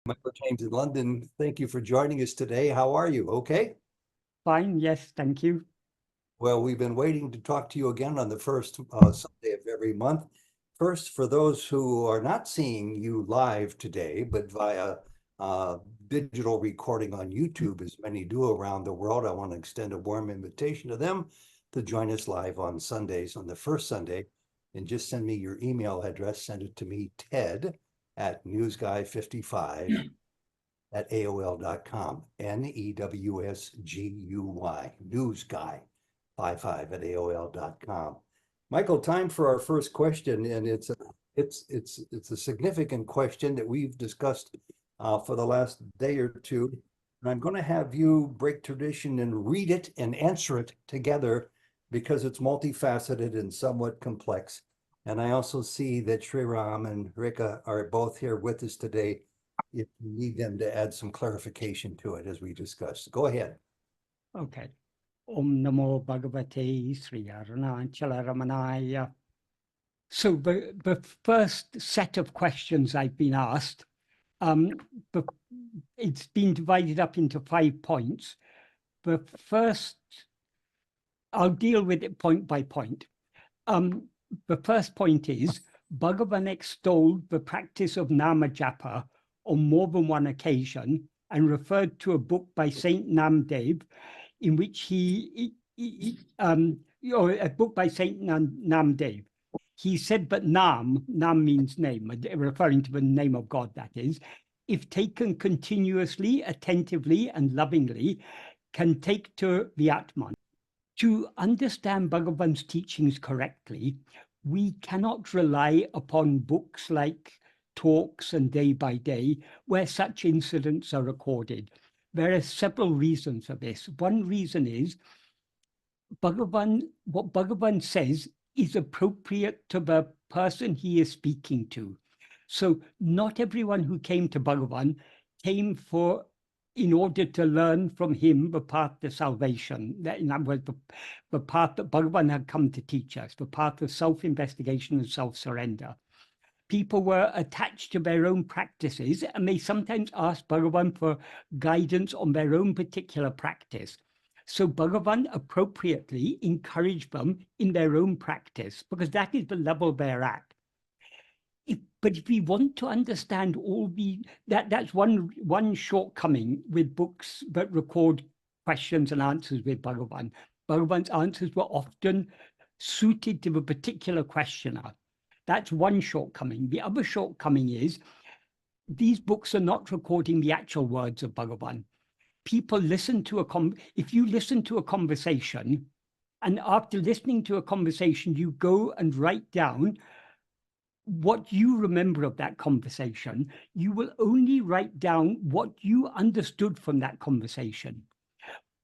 Michael James in London. Thank you for joining us today. How are you? Okay? Fine, yes, thank you. Well, we've been waiting to talk to you again on the first Sunday of every month. First, for those who are not seeing you live today, but via digital recording on YouTube, as many do around the world, I want to extend a warm invitation to them to join us live on Sundays on the first Sunday. And just send me your email address. Send it to me, ted@newsguy55 at AOL.com, NEWSGUY, newsguy55 at AOL.com. Michael, time for our first question, and it's a significant question that we've discussed for the last day or two. And I'm going to have you break tradition and read it and answer it together because it's multifaceted and somewhat complex. And I also see that Sri Ram and Rika are both here with us today if you need them to add some clarification to it as we discussed. Go ahead. Okay. Om Namo Bhagavate Sri Ramanaya. So the first set of questions I've been asked, it's been divided up into 5 points. The first, I'll deal with it point by point. The first point is, Bhagavan extolled the practice of nama japa on more than one occasion and referred to a book by Saint Namdev in which a book by Saint Namdev. He said that nam means name, referring to the name of God, that is, if taken continuously, attentively, and lovingly, can take to the Atman. To understand Bhagavan's teachings correctly, we cannot rely upon books like talks and day by day, where such incidents are recorded. There are several reasons for this. One reason is what Bhagavan says is appropriate to the person he is speaking to. So not everyone who came to Bhagavan came in order to learn from him the path to salvation. In other words, the path that Bhagavan had come to teach us, the path of self-investigation and self-surrender. People were attached to their own practices and they sometimes asked Bhagavan for guidance on their own particular practice. So Bhagavan appropriately encouraged them in their own practice because that is the level they're at. But if we want to understand that's one shortcoming with books that record questions and answers with Bhagavan. Bhagavan's answers were often suited to the particular questioner. That's one shortcoming. The other shortcoming is these books are not recording the actual words of Bhagavan. People listen to if you listen to a conversation, and after listening to a conversation, you go and write down what you remember of that conversation, you will only write down what you understood from that conversation.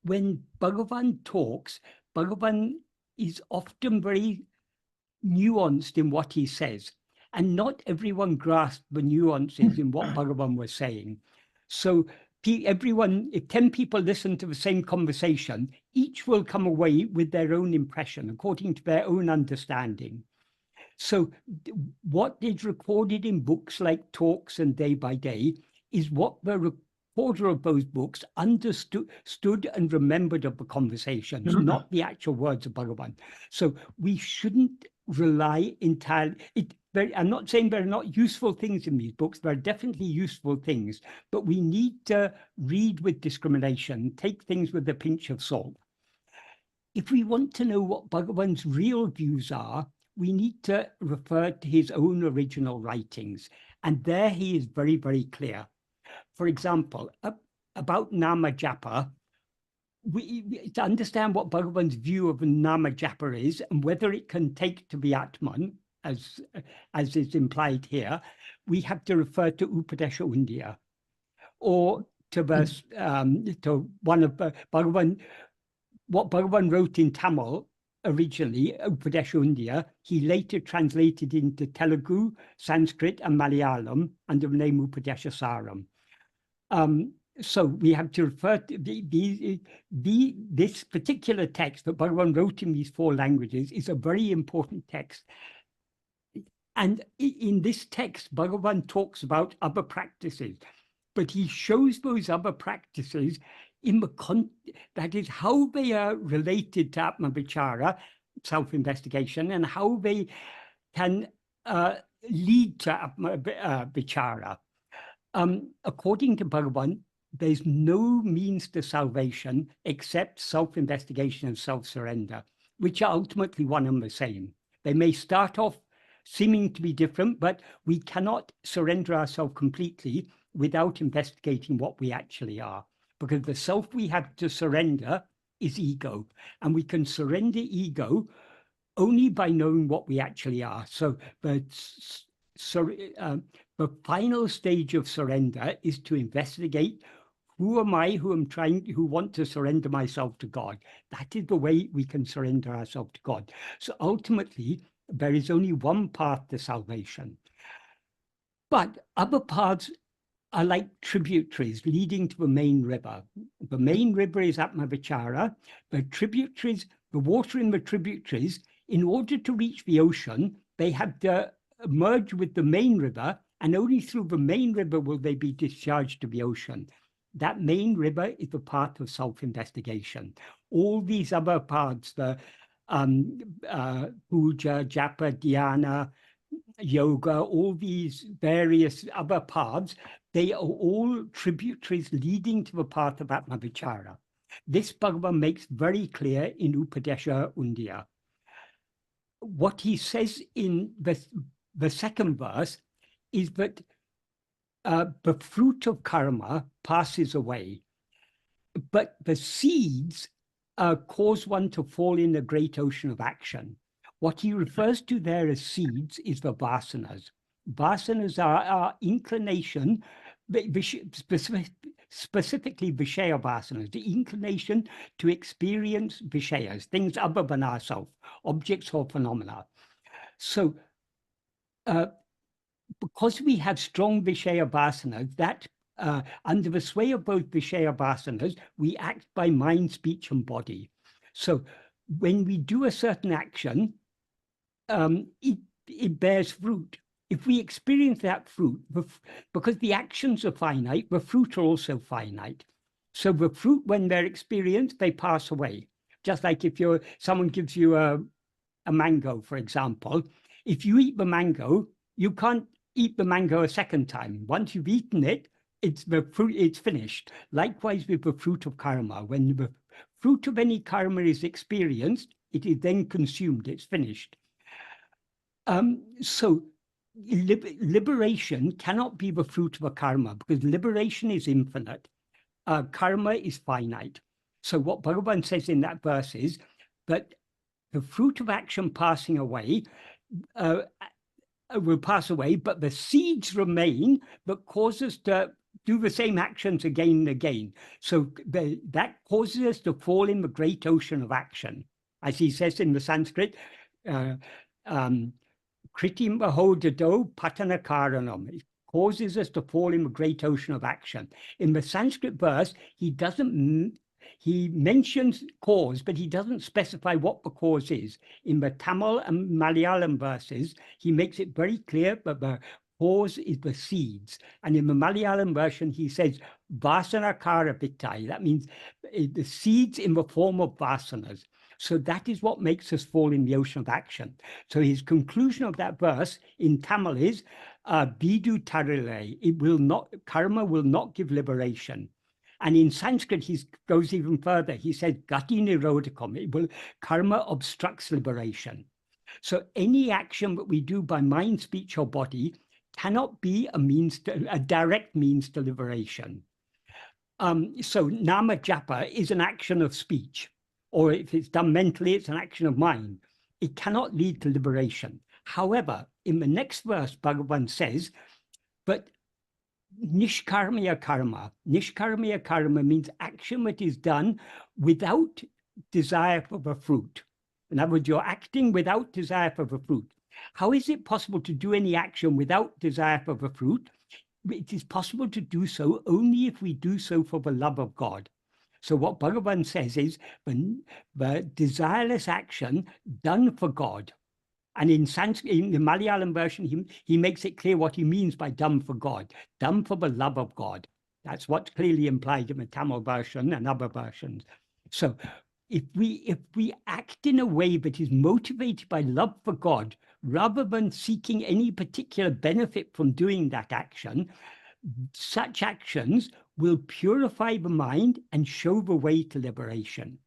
When Bhagavan talks, Bhagavan is often very nuanced in what he says, and not everyone grasped the nuances in what Bhagavan was saying. So if 10 people listen to the same conversation, each will come away with their own impression according to their own understanding. So what is recorded in books like talks and day by day is what the reporter of those books understood and remembered of the conversations, not the actual words of Bhagavan. So we shouldn't rely entirely. I'm not saying there are not useful things in these books. There are definitely useful things, but we need to read with discrimination, take things with a pinch of salt. If we want to know what Bhagavan's real views are, we need to refer to his own original writings. And there he is very, very clear. For example, about nama japa, to understand what Bhagavan's view of nama japa is and whether it can take to the Atman, as is implied here, we have to refer to Upadesha Undiyya, or to one of Bhagavan, what Bhagavan wrote in Tamil originally, Upadesha Undiyya, he later translated into Telugu, Sanskrit, and Malayalam under the name Upadesha Saram. So we have to refer to this particular text that Bhagavan wrote in these 4 languages is a very important text. And in this text, Bhagavan talks about other practices. but he shows those other practices in the that is how they are related to Atma-vichara, self-investigation, and how they can lead to Atma-vichara. According to Bhagavan, there's no means to salvation except self-investigation and self-surrender, which are ultimately one and the same. They may start off seeming to be different, but we cannot surrender ourselves completely without investigating what we actually are, because the self we have to surrender is ego, and we can surrender ego only by knowing what we actually are. So the final stage of surrender is to investigate, who am I, who want to surrender myself to God. That is the way we can surrender ourselves to God. So ultimately, there is only one path to salvation. But other paths are like tributaries leading to the main river. The main river is Atma-vichara. The tributaries, the water in the tributaries, in order to reach the ocean, they have to merge with the main river, and only through the main river will they be discharged to the ocean. That main river is the path of self-investigation. All these other paths, the puja, japa, jñāna, yoga, all these various other paths, they are all tributaries leading to the path of Atma-vichara. This Bhagavan makes very clear in Upadesha Undiyā. What he says in the second verse is that the fruit of karma passes away, but the seeds cause one to fall in a great ocean of action. What he refers to there as seeds is the vasanas. Vasanas are our inclination, specifically Vishaya vasanas, the inclination to experience Vishayas, things other than ourselves, objects or phenomena. So, because we have strong Vishaya vasanas, that under the sway of both Vishaya vasanas, we act by mind, speech, and body. So when we do a certain action, it bears fruit. If we experience that fruit, because the actions are finite, the fruit are also finite. So the fruit, when they're experienced, they pass away. Just like if someone gives you a mango, for example, if you eat the mango, you can't eat the mango a second time. Once you've eaten it, it's finished. Likewise with the fruit of karma. When the fruit of any karma is experienced, it is then consumed, it's finished. So liberation cannot be the fruit of a karma, because liberation is infinite. Karma is finite. So what Bhagavan says in that verse is that the fruit of action passing away will pass away, but the seeds remain that cause us to do the same actions again and again. So that causes us to fall in the great ocean of action. As he says in the Sanskrit, kritim bahodado patana karanam. It causes us to fall in the great ocean of action. In the Sanskrit verse, he mentions cause, but he doesn't specify what the cause is. In the Tamil and Malayalam verses, he makes it very clear that the cause is the seeds. And in the Malayalam version, he says, vasana kara vittai. That means the seeds in the form of vasanas. So that is what makes us fall in the ocean of action. So his conclusion of that verse in Tamil is, bidu tarile. Karma will not give liberation. And in Sanskrit, he goes even further. He says, gati nirodhakam. Karma obstructs liberation. So any action that we do by mind, speech, or body cannot be a direct means to liberation. So nama japa is an action of speech, or if it's done mentally, it's an action of mind. It cannot lead to liberation. However, in the next verse, Bhagavan says, but nishkarmiya karma. Nishkarmiya karma means action that is done without desire for the fruit. In other words, you're acting without desire for the fruit. How is it possible to do any action without desire for the fruit? It is possible to do so only if we do so for the love of God. So what Bhagavan says is the desireless action done for God. And in Sanskrit, in the Malayalam version, he makes it clear what he means by done for God, done for the love of God. That's what's clearly implied in the Tamil version and other versions. So if we act in a way that is motivated by love for God, rather than seeking any particular benefit from doing that action, such actions will purify the mind and show the way to liberation.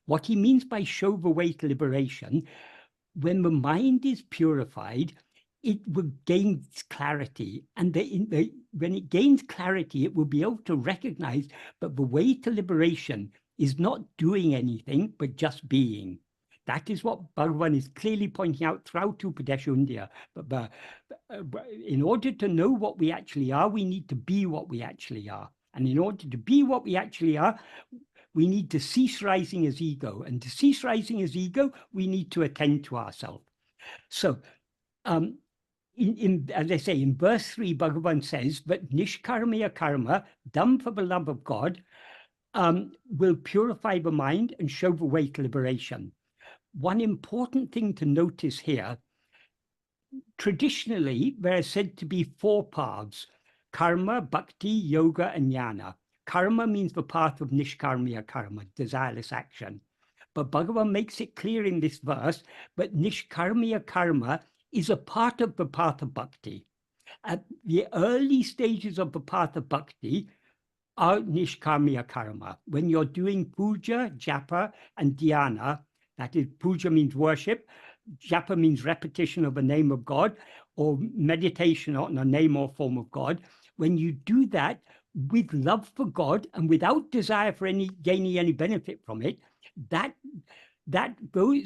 What he means by show the way to liberation, when the mind is purified, it will gain clarity. And when it gains clarity, it will be able to recognize that the way to liberation is not doing anything, but just being. That is what Bhagavan is clearly pointing out throughout Upadesha. But in order to know what we actually are, we need to be what we actually are. And in order to be what we actually are, we need to cease rising as ego. And to cease rising as ego, we need to attend to ourselves. So, as I say, in verse 3, Bhagavan says that nishkarmiya karma, done for the love of God, will purify the mind and show the way to liberation. One important thing to notice here, traditionally, there are said to be 4 paths: karma, bhakti, yoga, and jnana. Karma means the path of nishkarmiya karma, desireless action. But Bhagavan makes it clear in this verse that nishkarmiya karma is a part of the path of bhakti. At the early stages of the path of bhakti are nishkarmiya karma. When you're doing puja, japa, and dhyāna, that is, puja means worship, japa means repetition of the name of God, or meditation on a name or form of God. When you do that with love for God and without desire for gaining any benefit from it,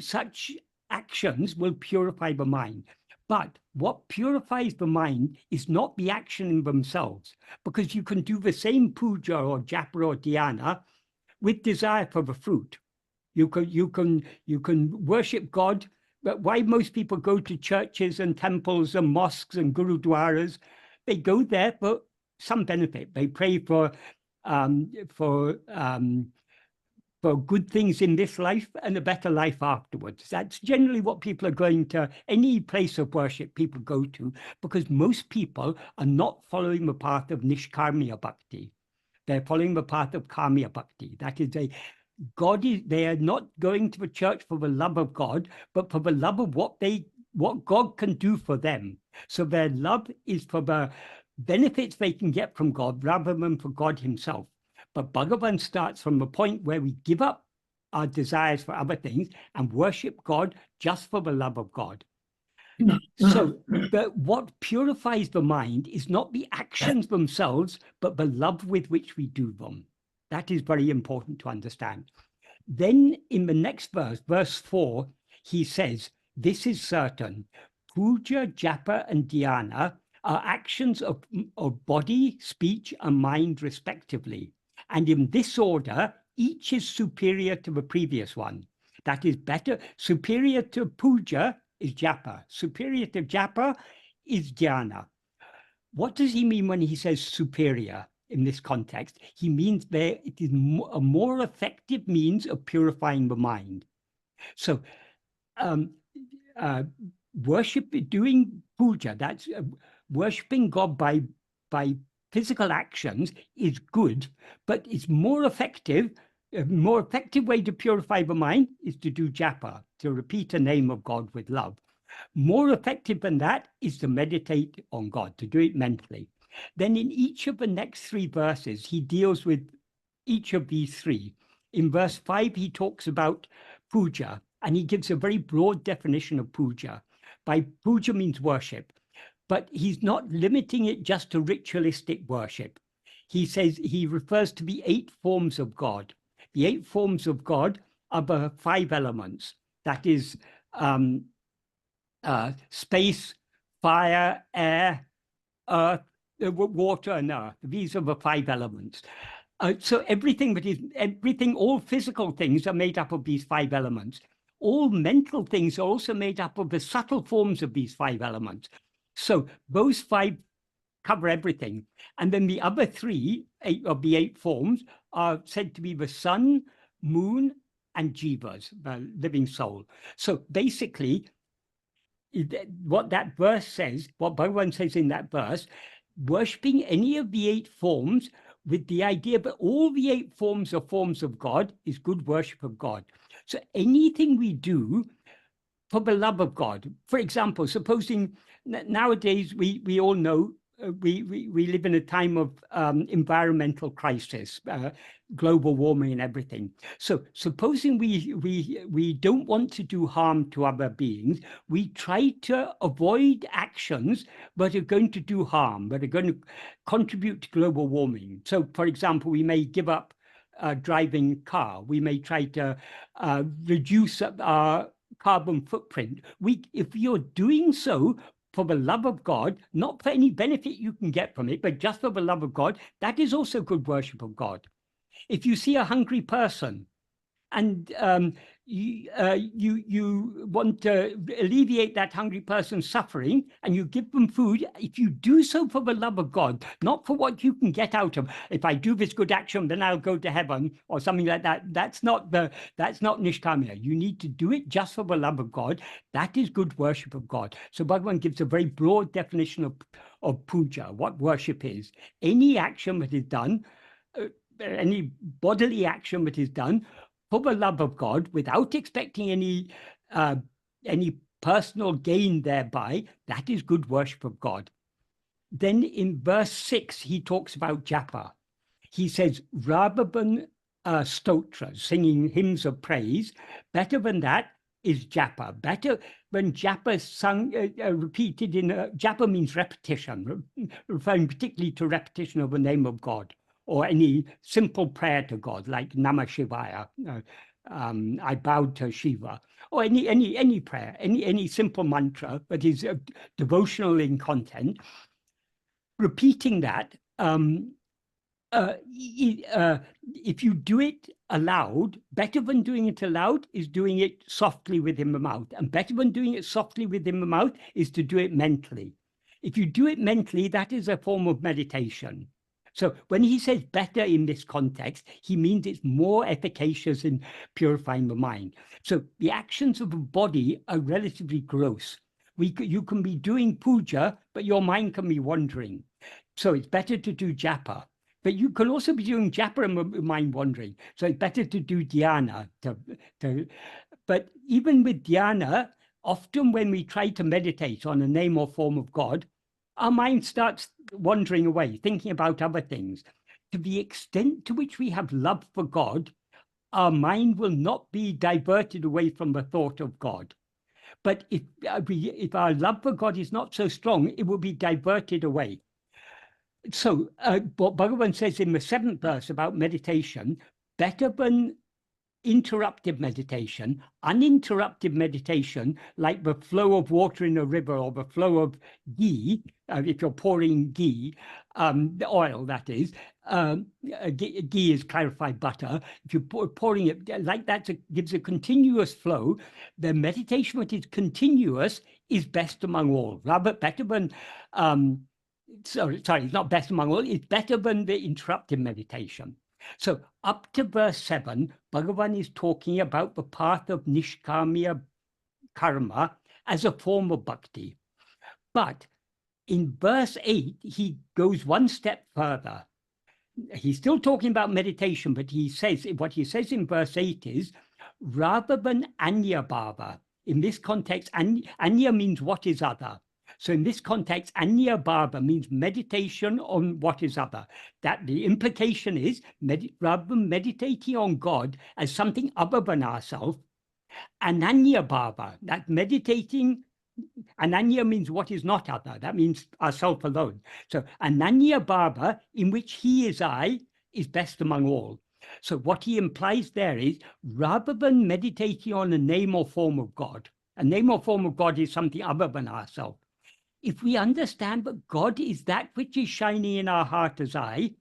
such actions will purify the mind. But what purifies the mind is not the action in themselves, because you can do the same puja or japa or dhyāna with desire for the fruit. You can worship God, but why most people go to churches and temples and mosques and gurudwaras? They go there for some benefit. They pray for good things in this life and a better life afterwards. That's generally what people are going to, any place of worship people go to, because most people are not following the path of nishkarmiya bhakti. They're following the path of karmiya bhakti. That is, they are not going to the church for the love of God, but for the love of what God can do for them. So their love is for the benefits they can get from God rather than for God himself. But Bhagavan starts from the point where we give up our desires for other things and worship God just for the love of God. So what purifies the mind is not the actions themselves, but the love with which we do them. That is very important to understand. Then in the next verse, verse 4, he says, this is certain, puja, japa, and dhyāna are actions of body, speech, and mind respectively. And in this order, each is superior to the previous one. That is better. Superior to puja is japa. Superior to japa is dhyāna. What does he mean when he says superior in this context? He means it is a more effective means of purifying the mind. So doing puja, that's worshipping God by physical actions is good, but it's more effective. A more effective way to purify the mind is to do japa, to repeat the name of God with love. More effective than that is to meditate on God, to do it mentally. Then in each of the next 3 verses, he deals with each of these 3. In verse 5, he talks about puja, and he gives a very broad definition of puja. By puja means worship, but he's not limiting it just to ritualistic worship. He says he refers to the 8 forms of God. The 8 forms of God are the 5 elements. That is space, fire, air, earth, water, and earth. These are the 5 elements. So all physical things are made up of these 5 elements. All mental things are also made up of the subtle forms of these 5 elements. So those 5 cover everything. And then the other 3 of the 8 forms are said to be the sun, moon, and jivas, the living soul. So basically, what that verse says, what Bhagavan says in that verse, worshipping any of the 8 forms with the idea that all the 8 forms are forms of God is good worship of God. So anything we do for the love of God, for example, supposing nowadays we all know we live in a time of environmental crisis, global warming and everything. So supposing we don't want to do harm to other beings, we try to avoid actions that are going to do harm, that are going to contribute to global warming. So, for example, we may give up driving a car. We may try to reduce our carbon footprint. If you're doing so for the love of God, not for any benefit you can get from it, but just for the love of God, that is also good worship of God. If you see a hungry person and you want to alleviate that hungry person's suffering and you give them food, if you do so for the love of God, not for what you can get out of, if I do this good action, then I'll go to heaven or something like that. That's not nishkamya. You need to do it just for the love of God. That is good worship of God. So Bhagavan gives a very broad definition of puja, what worship is. Any action that is done, any bodily action that is done for the love of God, without expecting any personal gain thereby, that is good worship of God. Then in verse 6, he talks about japa. He says, rather than stotra, singing hymns of praise, better than that is japa. Better when japa is sung, repeated in, japa means repetition, referring particularly to repetition of the name of God, or any simple prayer to God, like Namah Shivaya, I bowed to Shiva, or any prayer, any simple mantra that is devotional in content. Repeating that, if you do it aloud, better than doing it aloud is doing it softly within the mouth, and better than doing it softly within the mouth is to do it mentally. If you do it mentally, that is a form of meditation. So when he says better in this context, he means it's more efficacious in purifying the mind. So the actions of the body are relatively gross. You can be doing puja, but your mind can be wandering. So it's better to do japa. But you can also be doing japa and mind wandering. So it's better to do jñāna. But even with jñāna, often when we try to meditate on a name or form of God, our mind starts wandering away, thinking about other things. To the extent to which we have love for God, our mind will not be diverted away from the thought of God. But if our love for God is not so strong, it will be diverted away. So what Bhagavan says in the 7th verse about meditation, better than interruptive meditation, uninterrupted meditation, like the flow of water in a river or the flow of ghee, if you're pouring ghee, the oil that is, ghee is clarified butter. If you're pouring it like that, it gives a continuous flow. The meditation that is continuous is best among all. Rather, better than, sorry, it's not best among all, it's better than the interrupted meditation. So up to verse 7, Bhagavan is talking about the path of nishkamya karma as a form of bhakti. But in verse 8, he goes one step further. He's still talking about meditation, but he says, what he says in verse 8 is, rather than anya bhava, in this context, anya means what is other. So in this context, anya bhava means meditation on what is other. That the implication is, rather than meditating on God as something other than ourselves, ananya bhava, that meditating, ananya means what is not other. That means ourself alone. So ananya bhava, in which he is I, is best among all. So what he implies there is, rather than meditating on a name or form of God, a name or form of God is something other than ourselves. If we understand that God is that which is shining in our heart as I,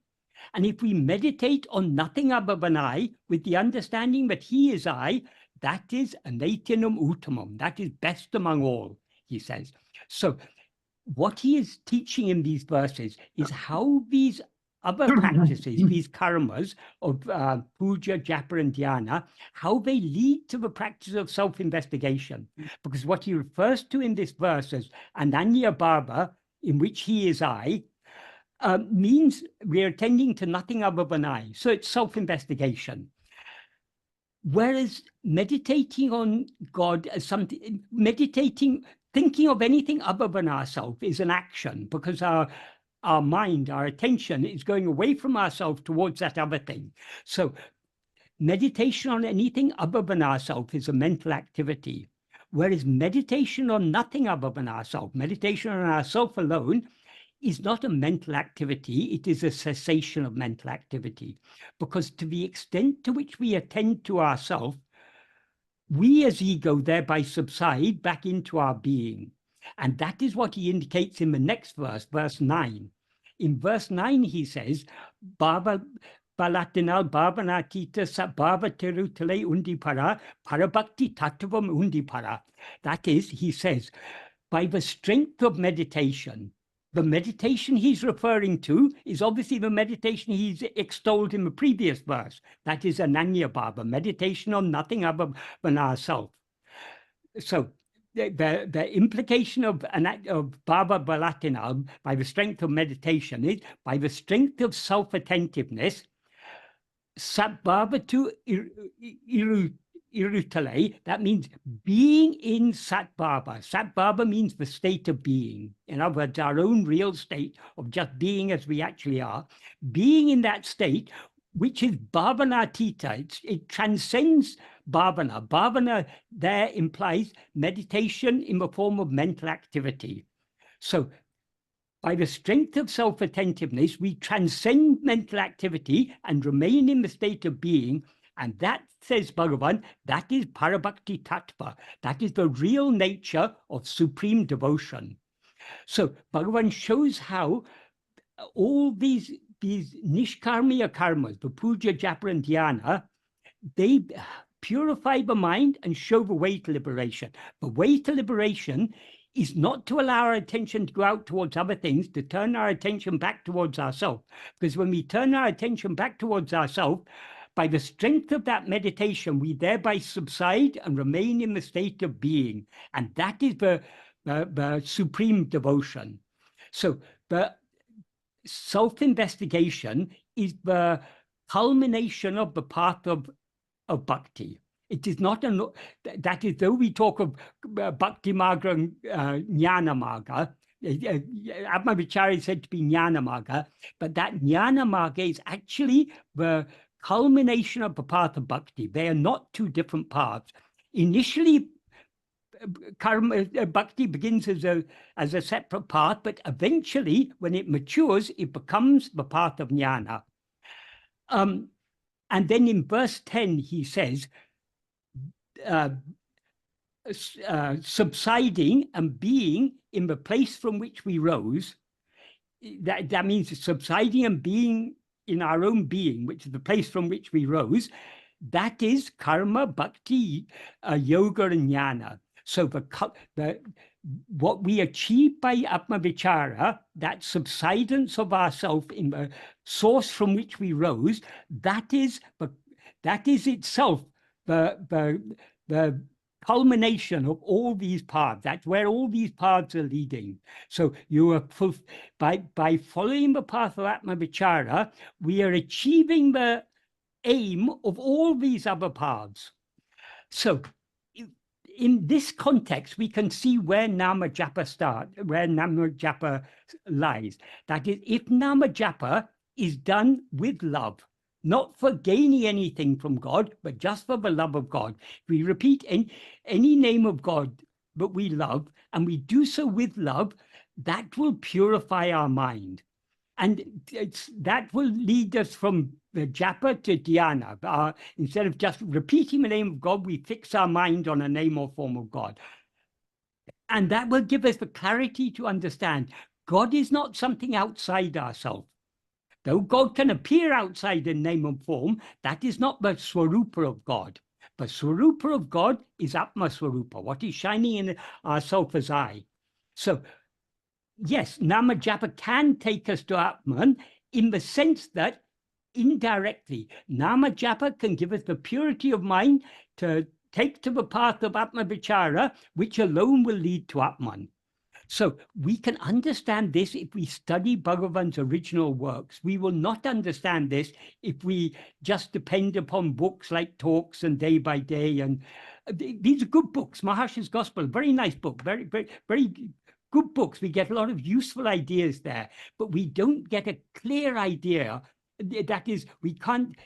and if we meditate on nothing other than I, with the understanding that he is I, that is anaitinam uttamam, that is best among all, he says. So what he is teaching in these verses is how these other practices, these karmas of puja, japa, and dhyana, how they lead to the practice of self-investigation. Because what he refers to in this verse as ananya bhava, in which he is I, means we're attending to nothing other than I. So it's self-investigation. Whereas meditating on God as something, thinking of anything other than ourselves is an action, because our mind, our attention is going away from ourselves towards that other thing. So meditation on anything other than ourselves is a mental activity. Whereas meditation on nothing other than ourselves, meditation on ourself alone, is not a mental activity, it is a cessation of mental activity. Because to the extent to which we attend to ourselves, we as ego thereby subside back into our being. And that is what he indicates in the next verse, verse 9. In verse 9, he says, Bhava Balatinal Bhavanatita Sabhava Terutale Undipara Parabhakti Tattvam Undipara. That is, he says, by the strength of meditation. The meditation he's referring to is obviously the meditation he's extolled in the previous verse. That is Ananya Bhava, meditation on nothing other than ourself. So the implication of Bhava Balatinam by the strength of meditation is by the strength of self-attentiveness, Satbhavatu Irutale, that means being in Satbhava. Satbhava means the state of being. In other words, our own real state of just being as we actually are. Being in that state, which is bhavanatita, it transcends bhavana. Bhavana there implies meditation in the form of mental activity. So by the strength of self-attentiveness, we transcend mental activity and remain in the state of being. And that, says Bhagavan, that is parabhakti tattva. That is the real nature of supreme devotion. So Bhagavan shows how all these nishkarmiya karmas, the puja, japa, and dhyana, they purify the mind and show the way to liberation. The way to liberation is not to allow our attention to go out towards other things, to turn our attention back towards ourselves. Because when we turn our attention back towards ourselves, by the strength of that meditation, we thereby subside and remain in the state of being. And that is the supreme devotion. So the self-investigation is the culmination of the path of bhakti. It is not that is, though we talk of bhakti marga and jnana marga, Atma-vichara is said to be jnana marga, but that jnana marga is actually the culmination of the path of bhakti. They are not two different paths. Initially, bhakti begins as a separate path, but eventually, when it matures, it becomes the path of jnana. And then in verse 10, he says, subsiding and being in the place from which we rose. That means subsiding and being in our own being, which is the place from which we rose. That is karma, bhakti, yoga, and jnana. So what we achieve by Atma-vichara, that subsidence of ourself in the source from which we rose, that is itself the culmination of all these paths. That's where all these paths are leading. So you are by following the path of Atma-vichara, we are achieving the aim of all these other paths. So in this context, we can see where nama japa where nama japa lies. That is, if nama japa is done with love, not for gaining anything from God, but just for the love of God. We repeat any name of God that we love, and we do so with love, that will purify our mind. And that will lead us from the japa to dhyana. Instead of just repeating the name of God, we fix our mind on a name or form of God. And that will give us the clarity to understand God is not something outside ourselves. Though God can appear outside in name and form, that is not the swarupa of God. The swarupa of God is Atma swarupa, what is shining in ourself as I. So, yes, nama japa can take us to Atman in the sense that indirectly, nama japa can give us the purity of mind to take to the path of Atma-vichara, which alone will lead to Atman. So we can understand this if we study Bhagavan's original works. We will not understand this if we just depend upon books like Talks and Day by Day. And these are good books. Maharshi's Gospel, very nice book, very, very, very good books. We get a lot of useful ideas there, but we don't get a clear idea. That is, we can't,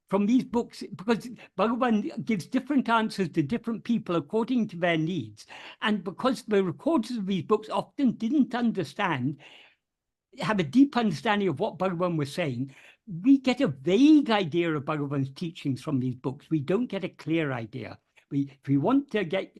from these books, because Bhagavan gives different answers to different people according to their needs. And because the recorders of these books often didn't have a deep understanding of what Bhagavan was saying, we get a vague idea of Bhagavan's teachings from these books. We don't get a clear idea. If we want to get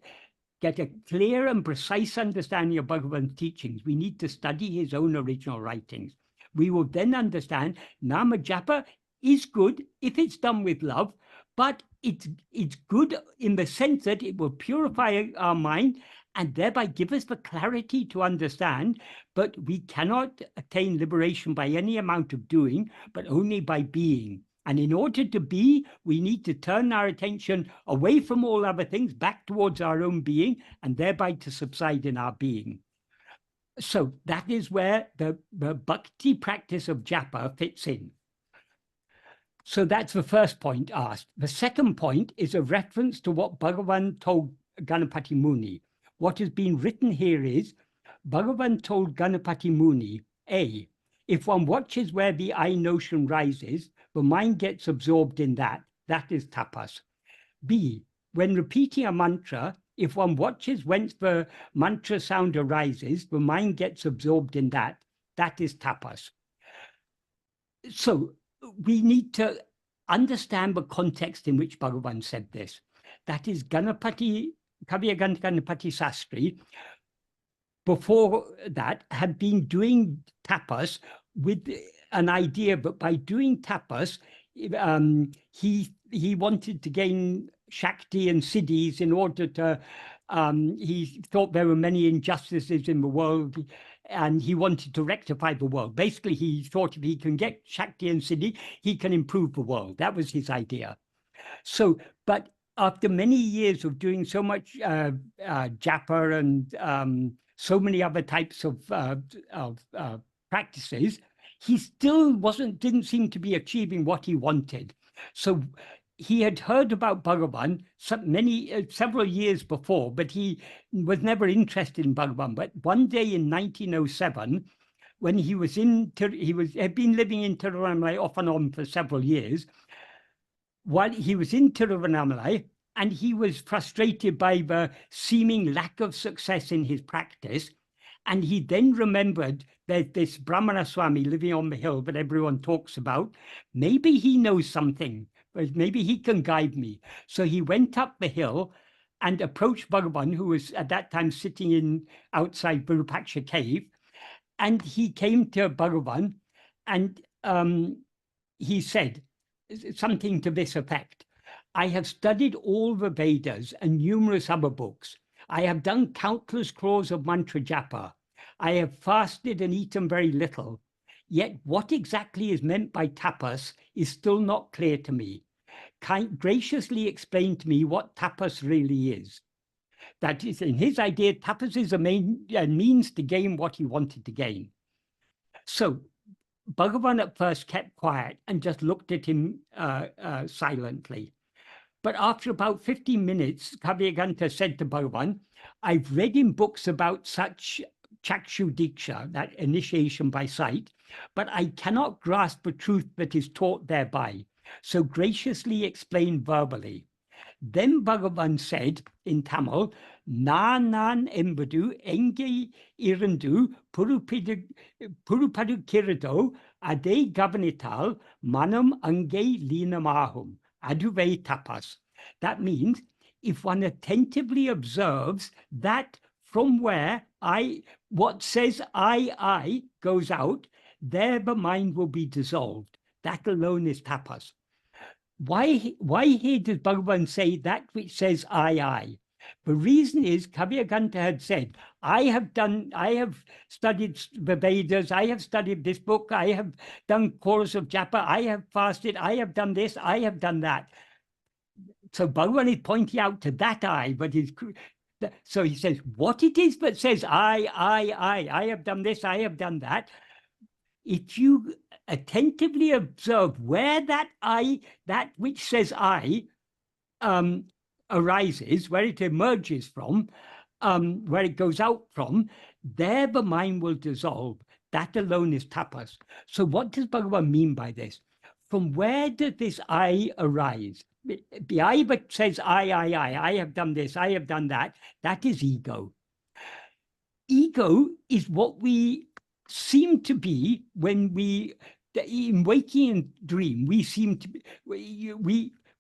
a clear and precise understanding of Bhagavan's teachings, we need to study his own original writings. We will then understand Nama Japa is good if it's done with love, but it's good in the sense that it will purify our mind and thereby give us the clarity to understand, but we cannot attain liberation by any amount of doing, but only by being. And in order to be, we need to turn our attention away from all other things, back towards our own being, and thereby to subside in our being. So that is where the bhakti practice of japa fits in. So that's the first point asked. The second point is a reference to what Bhagavan told Ganapati Muni. What has been written here is, Bhagavan told Ganapati Muni, A, if one watches where the I notion rises, the mind gets absorbed in that. That is tapas. B, when repeating a mantra, if one watches whence the mantra sound arises, the mind gets absorbed in that. That is tapas. So we need to understand the context in which Bhagavan said this. That is, Ganapati, Kavya Ganapati Sastri, before that, had been doing tapas with an idea, but by doing tapas, he wanted to gain Shakti and Siddhis in order to, he thought there were many injustices in the world, and he wanted to rectify the world. Basically, he thought if he can get Shakti and Siddhi, he can improve the world. That was his idea. So, but after many years of doing so much japa and so many other types of practices, he still didn't seem to be achieving what he wanted. So he had heard about Bhagavan several years before, but he was never interested in Bhagavan. But one day in 1907, when he had been living in Tiruvannamalai off and on for several years, while he was in Tiruvannamalai, and he was frustrated by the seeming lack of success in his practice, and he then remembered that this Brahmana Swami living on the hill that everyone talks about, maybe he knows something, but maybe he can guide me. So he went up the hill and approached Bhagavan, who was at that time sitting outside Virupaksha cave, and he came to Bhagavan, and he said something to this effect: I have studied all the Vedas and numerous other books. I have done countless crores of mantra japa. I have fasted and eaten very little. Yet what exactly is meant by tapas is still not clear to me. Graciously explain to me what tapas really is. That is, in his idea, tapas is a means to gain what he wanted to gain. So Bhagavan at first kept quiet and just looked at him silently. But after about 15 minutes, Kavyaganta said to Bhagavan, I've read in books about such chakshu diksha, that initiation by sight, but I cannot grasp the truth that is taught thereby. So graciously explain verbally. Then Bhagavan said in Tamil, Nan embadu enge irandu purupadu kirado ade gavanital manam ange linamahum. Aduve tapas. That means if one attentively observes that from where what says I goes out, there the mind will be dissolved. That alone is tapas. Why here does Bhagavan say that which says I? The reason is Kavyaganta had said, I have studied the Vedas, I have studied this book, I have done course of japa, I have fasted, I have done this, I have done that. So Bhagavan is pointing out to that I, but So he says, what it is that says, I have done this, I have done that. If you attentively observe where that which says I, arises, where it emerges from, where it goes out from, there the mind will dissolve. That alone is tapas. So what does Bhagavan mean by this? From where does this I arise? The I that says I have done this, I have done that, that is ego. Ego is what we seem to be when we, in waking and dream, we seem to be,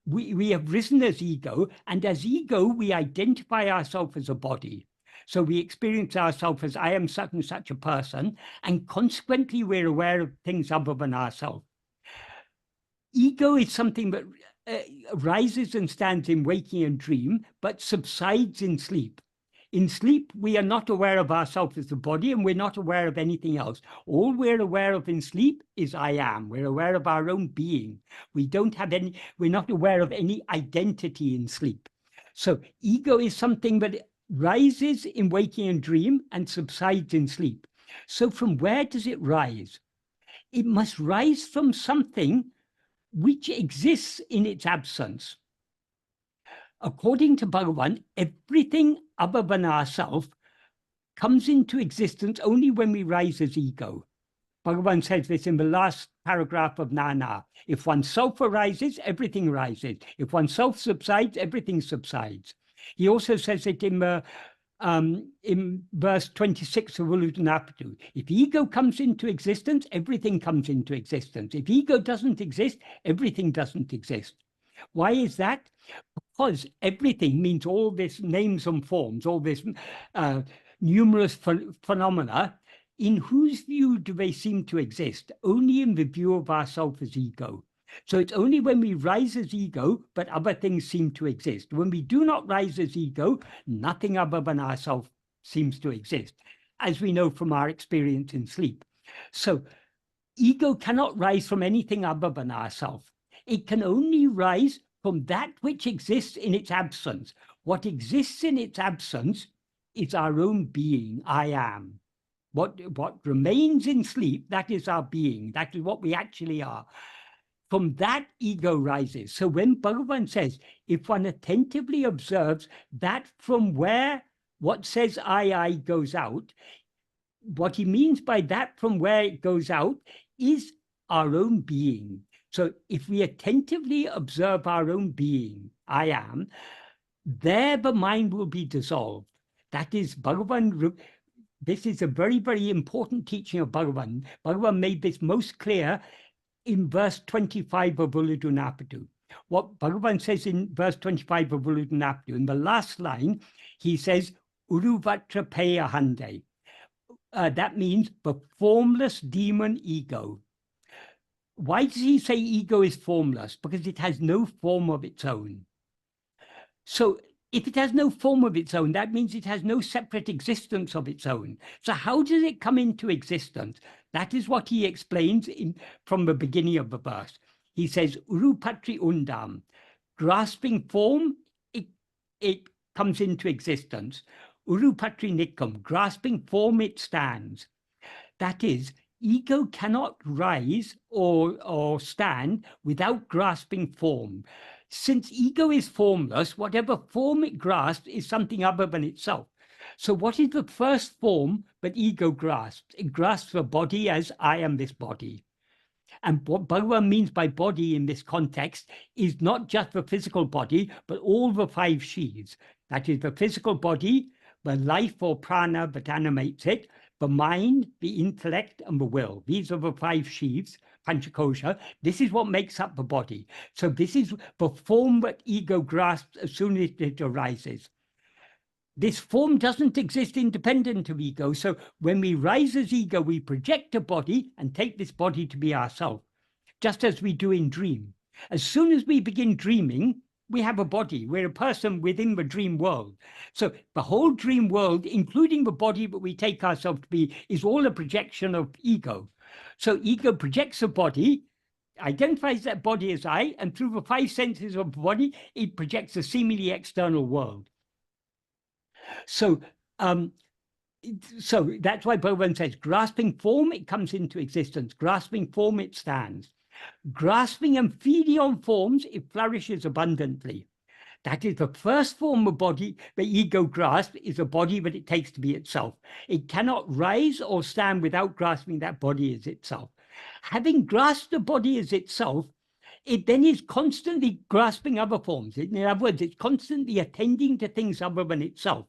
we have risen as ego, and as ego, we identify ourselves as a body. So we experience ourselves as I am such and such a person, and consequently, we're aware of things other than ourselves. Ego is something that rises and stands in waking and dream, but subsides in sleep. In sleep, we are not aware of ourselves as the body, and we're not aware of anything else. All we're aware of in sleep is I am. We're aware of our own being. We don't have any, we're not aware of any identity in sleep. So ego is something that rises in waking and dream and subsides in sleep. So from where does it rise? It must rise from something which exists in its absence. According to Bhagavan, everything other than ourself comes into existence only when we rise as ego. Bhagavan says this in the last paragraph of jñāna. If oneself arises, everything rises. If oneself subsides, everything subsides. He also says it in verse 26 of Uludunapadu. If ego comes into existence, everything comes into existence. If ego doesn't exist, everything doesn't exist. Why is that? Because everything means all this names and forms, all this numerous phenomena. In whose view do they seem to exist? Only in the view of ourself as ego. So it's only when we rise as ego, but other things seem to exist. When we do not rise as ego, nothing other than ourself seems to exist, as we know from our experience in sleep. So ego cannot rise from anything other than ourself. It can only rise from that which exists in its absence. What exists in its absence is our own being, I am. What remains in sleep, that is our being. That is what we actually are. From that, ego rises. So when Bhagavan says, if one attentively observes that from where what says I goes out, what he means by that from where it goes out is our own being. So if we attentively observe our own being, I am, there the mind will be dissolved. That is Bhagavan. This is a very, very important teaching of Bhagavan. Bhagavan made this most clear in verse 25 of Uludunapadu. What Bhagavan says in verse 25 of Uludunapadu, in the last line, he says, Uruvatra Peyahande. That means the formless demon ego. Why does he say ego is formless? Because it has no form of its own. So if it has no form of its own, that means it has no separate existence of its own. So how does it come into existence? That is what he explains from the beginning of the verse. He says, Urupatri undam, grasping form, it comes into existence. Urupatri nikam, grasping form, it stands. That is, ego cannot rise or stand without grasping form. Since ego is formless, whatever form it grasps is something other than itself. So what is the first form that ego grasps? It grasps the body as I am this body. And what Bhagavan means by body in this context is not just the physical body, but all the five sheaths. That is the physical body, the life or prana that animates it, the mind, the intellect, and the will. These are the five sheaths, panchakosha. This is what makes up the body. So this is the form that ego grasps as soon as it arises. This form doesn't exist independent of ego. So when we rise as ego, we project a body and take this body to be ourself, just as we do in dream. As soon as we begin dreaming, we have a body. We're a person within the dream world. So the whole dream world, including the body that we take ourselves to be, is all a projection of ego. So ego projects a body, identifies that body as I, and through the five senses of the body, it projects a seemingly external world. So, so that's why Bhagavan says, grasping form, it comes into existence. Grasping form, it stands. Grasping and feeding on forms, it flourishes abundantly. That is the first form of body the ego grasps is a body that it takes to be itself. It cannot rise or stand without grasping that body as itself. Having grasped the body as itself, it then is constantly grasping other forms. In other words, it's constantly attending to things other than itself.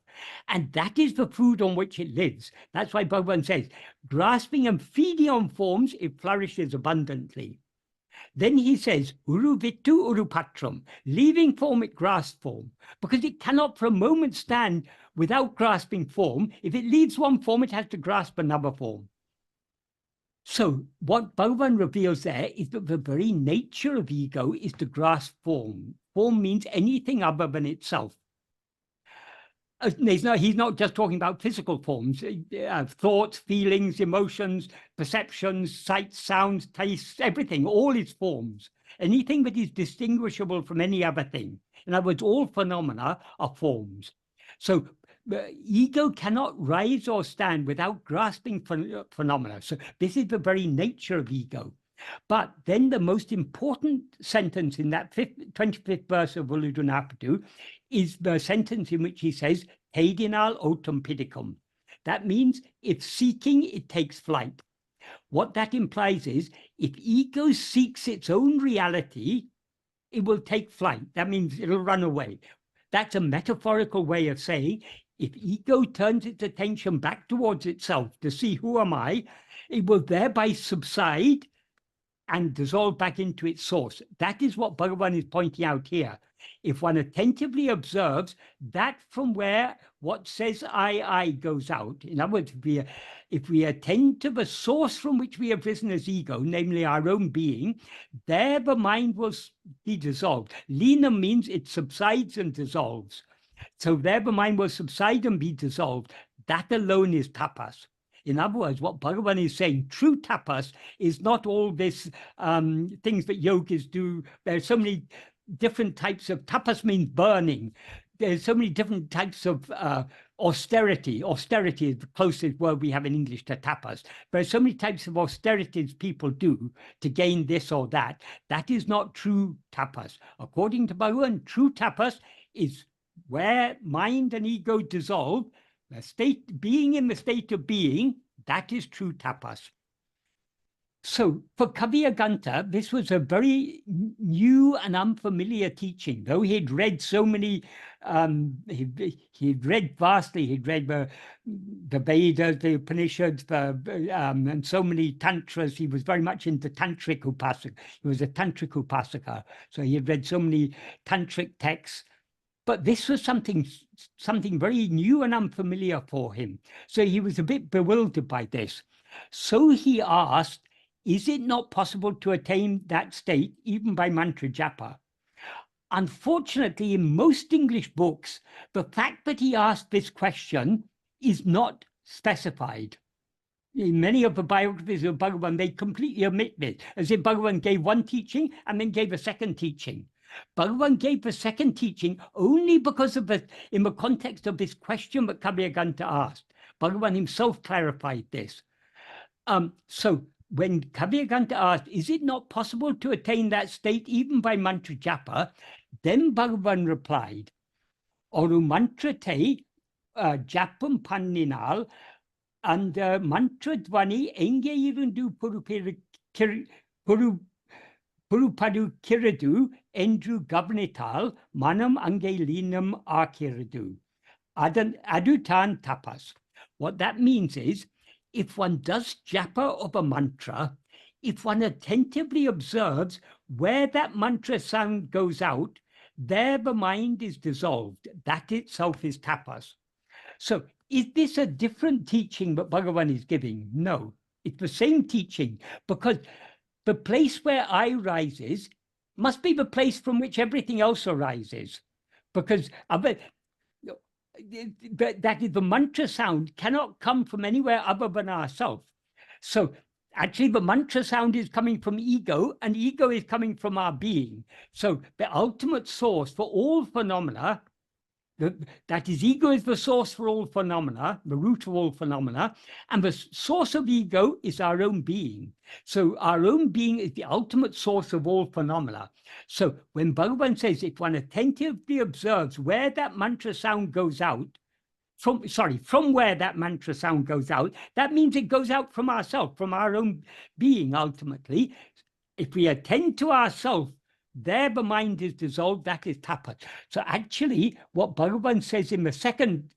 And that is the food on which it lives. That's why Bhagavan says, grasping and feeding on forms, it flourishes abundantly. Then he says, uru vittu uru patram, leaving form, it grasps form, because it cannot for a moment stand without grasping form. If it leaves one form, it has to grasp another form. So what Bhagavan reveals there is that the very nature of ego is to grasp form. Form means anything other than itself. He's not just talking about physical forms, thoughts, feelings, emotions, perceptions, sights, sounds, tastes, everything, all is forms. Anything that is distinguishable from any other thing. In other words, all phenomena are forms. So ego cannot rise or stand without grasping phenomena. So this is the very nature of ego. But then the most important sentence in that 25th verse of Uludunapadu is the sentence in which he says, Hedinal otum pidicum. That means if seeking, it takes flight. What that implies is if ego seeks its own reality, it will take flight. That means it'll run away. That's a metaphorical way of saying if ego turns its attention back towards itself to see who am I, it will thereby subside and dissolve back into its source. That is what Bhagavan is pointing out here. If one attentively observes that from where what says I goes out, in other words, if we attend to the source from which we have risen as ego, namely our own being, there the mind will be dissolved. Lina means it subsides and dissolves. So there the mind will subside and be dissolved. That alone is tapas. In other words, what Bhagavan is saying, true tapas is not all this things that yogis do. There's so many different types of tapas means burning. There's so many different types of austerity. Austerity is the closest word we have in English to tapas. There's so many types of austerities people do to gain this or that. That is not true tapas. According to Bhagavan, true tapas is where mind and ego dissolve, the state, being in the state of being, that is true tapas. So for Kavyaganta, this was a very new and unfamiliar teaching. Though he'd read so many, he'd read vastly, he'd read the Vedas, the Upanishads, and so many tantras. He was very much into tantric upasaka. He was a tantric upasaka. So he had read so many tantric texts. But this was something very new and unfamiliar for him. So he was a bit bewildered by this. So he asked, is it not possible to attain that state even by mantra japa? Unfortunately, in most English books, the fact that he asked this question is not specified. In many of the biographies of Bhagavan, they completely omit this, as if Bhagavan gave one teaching and then gave a second teaching. Bhagavan gave the second teaching only because of in the context of this question that Kavyaganta asked. Bhagavan himself clarified this. So when Kavyaganta asked, is it not possible to attain that state even by mantra japa? Then Bhagavan replied, Oru mantra te japam panninal and mantra dvani enge irundu Purupadu kiradu endru govnital manam angelinam akiradu. Adutan tapas. What that means is, if one does japa of a mantra, if one attentively observes where that mantra sound goes out, there the mind is dissolved. That itself is tapas. So is this a different teaching that Bhagavan is giving? No, it's the same teaching, because the place where I rises must be the place from which everything else arises, because that is the mantra sound cannot come from anywhere other than ourselves. So actually the mantra sound is coming from ego, and ego is coming from our being. So the ultimate source for all phenomena, That is, ego is the source for all phenomena, the root of all phenomena, and the source of ego is our own being. So our own being is the ultimate source of all phenomena. So when Bhagavan says, if one attentively observes where that mantra sound goes out, from where that mantra sound goes out, that means it goes out from ourselves, from our own being ultimately. If we attend to ourselves, there the mind is dissolved, that is tapas. So actually, what Bhagavan says in the second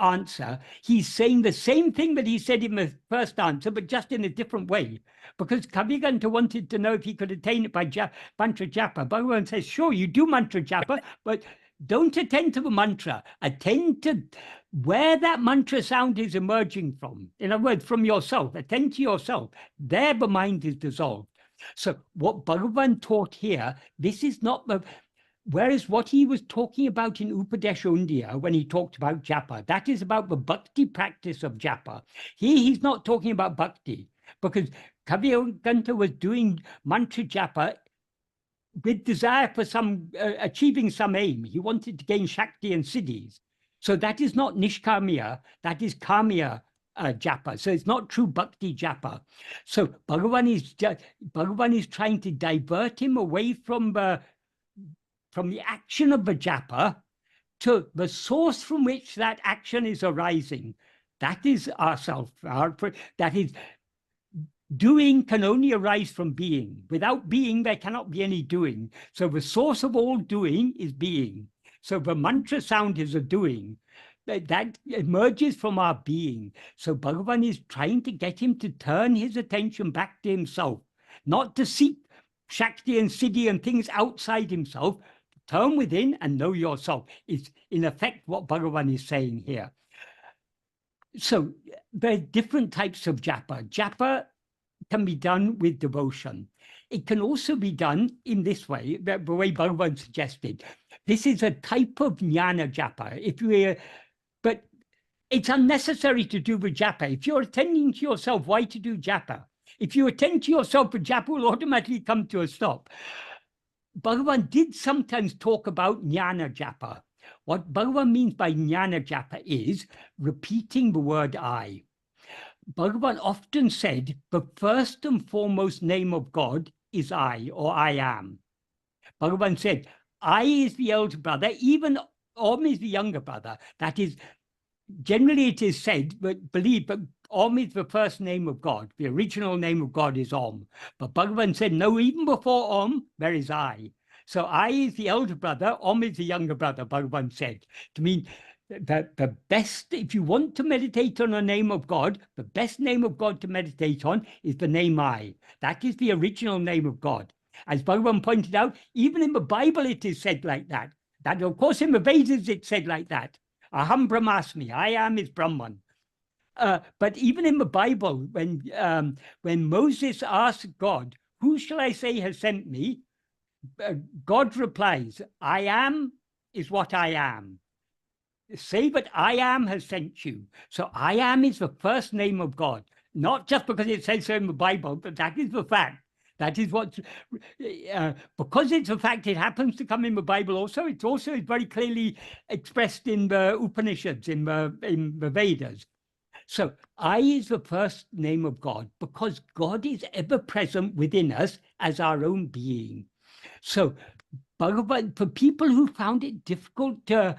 answer, he's saying the same thing that he said in the first answer, but just in a different way. Because Kaviganta wanted to know if he could attain it by mantra japa. Bhagavan says, sure, you do mantra japa, but don't attend to the mantra. Attend to where that mantra sound is emerging from. In other words, from yourself. Attend to yourself. There the mind is dissolved. So what Bhagavan taught here, this is not the... Whereas what he was talking about in Upadesh Undiyar, when he talked about japa, that is about the bhakti practice of japa. Here he's not talking about bhakti, because Kaviganta was doing mantra japa with desire for some achieving some aim. He wanted to gain Shakti and Siddhis. So that is not Nishkamya, that is Kamya japa. So it's not true bhakti japa. So Bhagavan is trying to divert him away from the action of the japa to the source from which that action is arising. That is ourself. That is, doing can only arise from being. Without being, there cannot be any doing. So the source of all doing is being. So the mantra sound is a doing. That emerges from our being. So Bhagavan is trying to get him to turn his attention back to himself, not to seek Shakti and Siddhi and things outside himself. Turn within and know yourself. It's in effect what Bhagavan is saying here. So there are different types of japa. Japa can be done with devotion. It can also be done in this way, the way Bhagavan suggested. This is a type of jñāna japa. But it's unnecessary to do the japa. If you're attending to yourself, why to do japa? If you attend to yourself, the japa will automatically come to a stop. Bhagavan did sometimes talk about jñāna japa. What Bhagavan means by jñāna japa is repeating the word I. Bhagavan often said the first and foremost name of God is I, or I am. Bhagavan said, I is the elder brother, even Om is the younger brother. That is, generally it is said, but believe, but Om is the first name of God. The original name of God is Om. But Bhagavan said, no, even before Om, there is I. So I is the elder brother, Om is the younger brother, Bhagavan said. To mean that the best, if you want to meditate on a name of God, the best name of God to meditate on is the name I. That is the original name of God. As Bhagavan pointed out, even in the Bible it is said like that. That, of course, in the Vedas it's said like that. Aham Brahmasmi, I am is Brahman. But even in the Bible, when Moses asked God, who shall I say has sent me? God replies, I am is what I am. Say that I am has sent you. So I am is the first name of God, not just because it says so in the Bible, but that is the fact. That is what, because it's a fact, it happens to come in the Bible also. It's also very clearly expressed in the Upanishads, in the Vedas. So I is the first name of God because God is ever present within us as our own being. So Bhagavan, for people who found it difficult to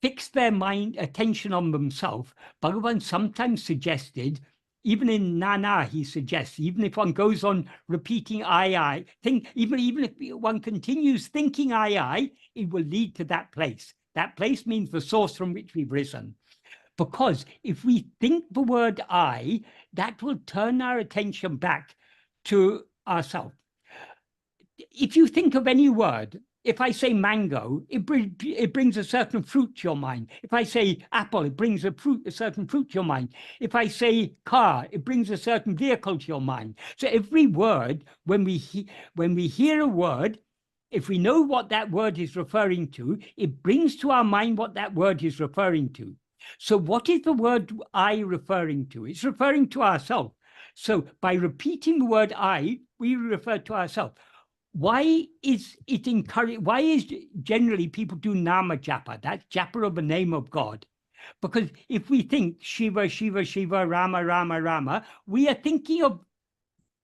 fix their mind, attention on themselves, Bhagavan sometimes suggested, even in Nana, he suggests, even if one goes on repeating I, even if one continues thinking I, it will lead to that place. That place means the source from which we've risen. Because if we think the word I, that will turn our attention back to ourselves. If you think of any word, if I say mango, it brings a certain fruit to your mind. If I say apple, it brings a certain fruit to your mind. If I say car, it brings a certain vehicle to your mind. So every word, when we hear a word, if we know what that word is referring to, it brings to our mind what that word is referring to. So what is the word I referring to? It's referring to ourselves. So by repeating the word I, we refer to ourselves. why is it encouraged? Why is generally people do nama japa? That's japa of the name of God. Because if we think Shiva, Shiva, Shiva, Rama, Rama, Rama, we are thinking of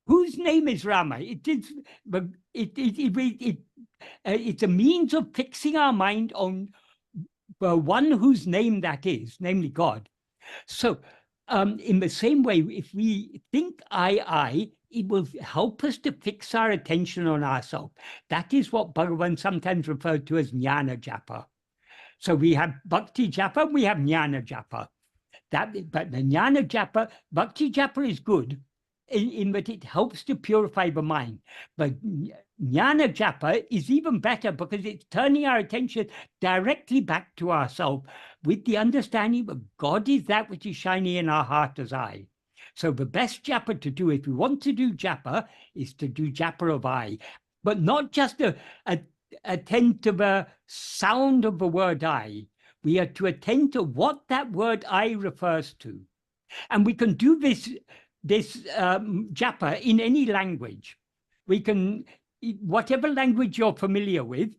whose name is Rama. It's a means of fixing our mind on one whose name that is, namely God. So in the same way, if we think I, it will help us to fix our attention on ourselves. That is what Bhagavan sometimes referred to as jnana japa. So we have bhakti japa, we have jnana japa. But the jnana japa, bhakti japa is good in that it helps to purify the mind. But jnana japa is even better because it's turning our attention directly back to ourselves with the understanding that God is that which is shining in our heart as I. So the best japa to do, if we want to do japa, is to do japa of I, but not just attend to the sound of the word I. We are to attend to what that word I refers to. And we can do this japa in any language. We can, whatever language you're familiar with,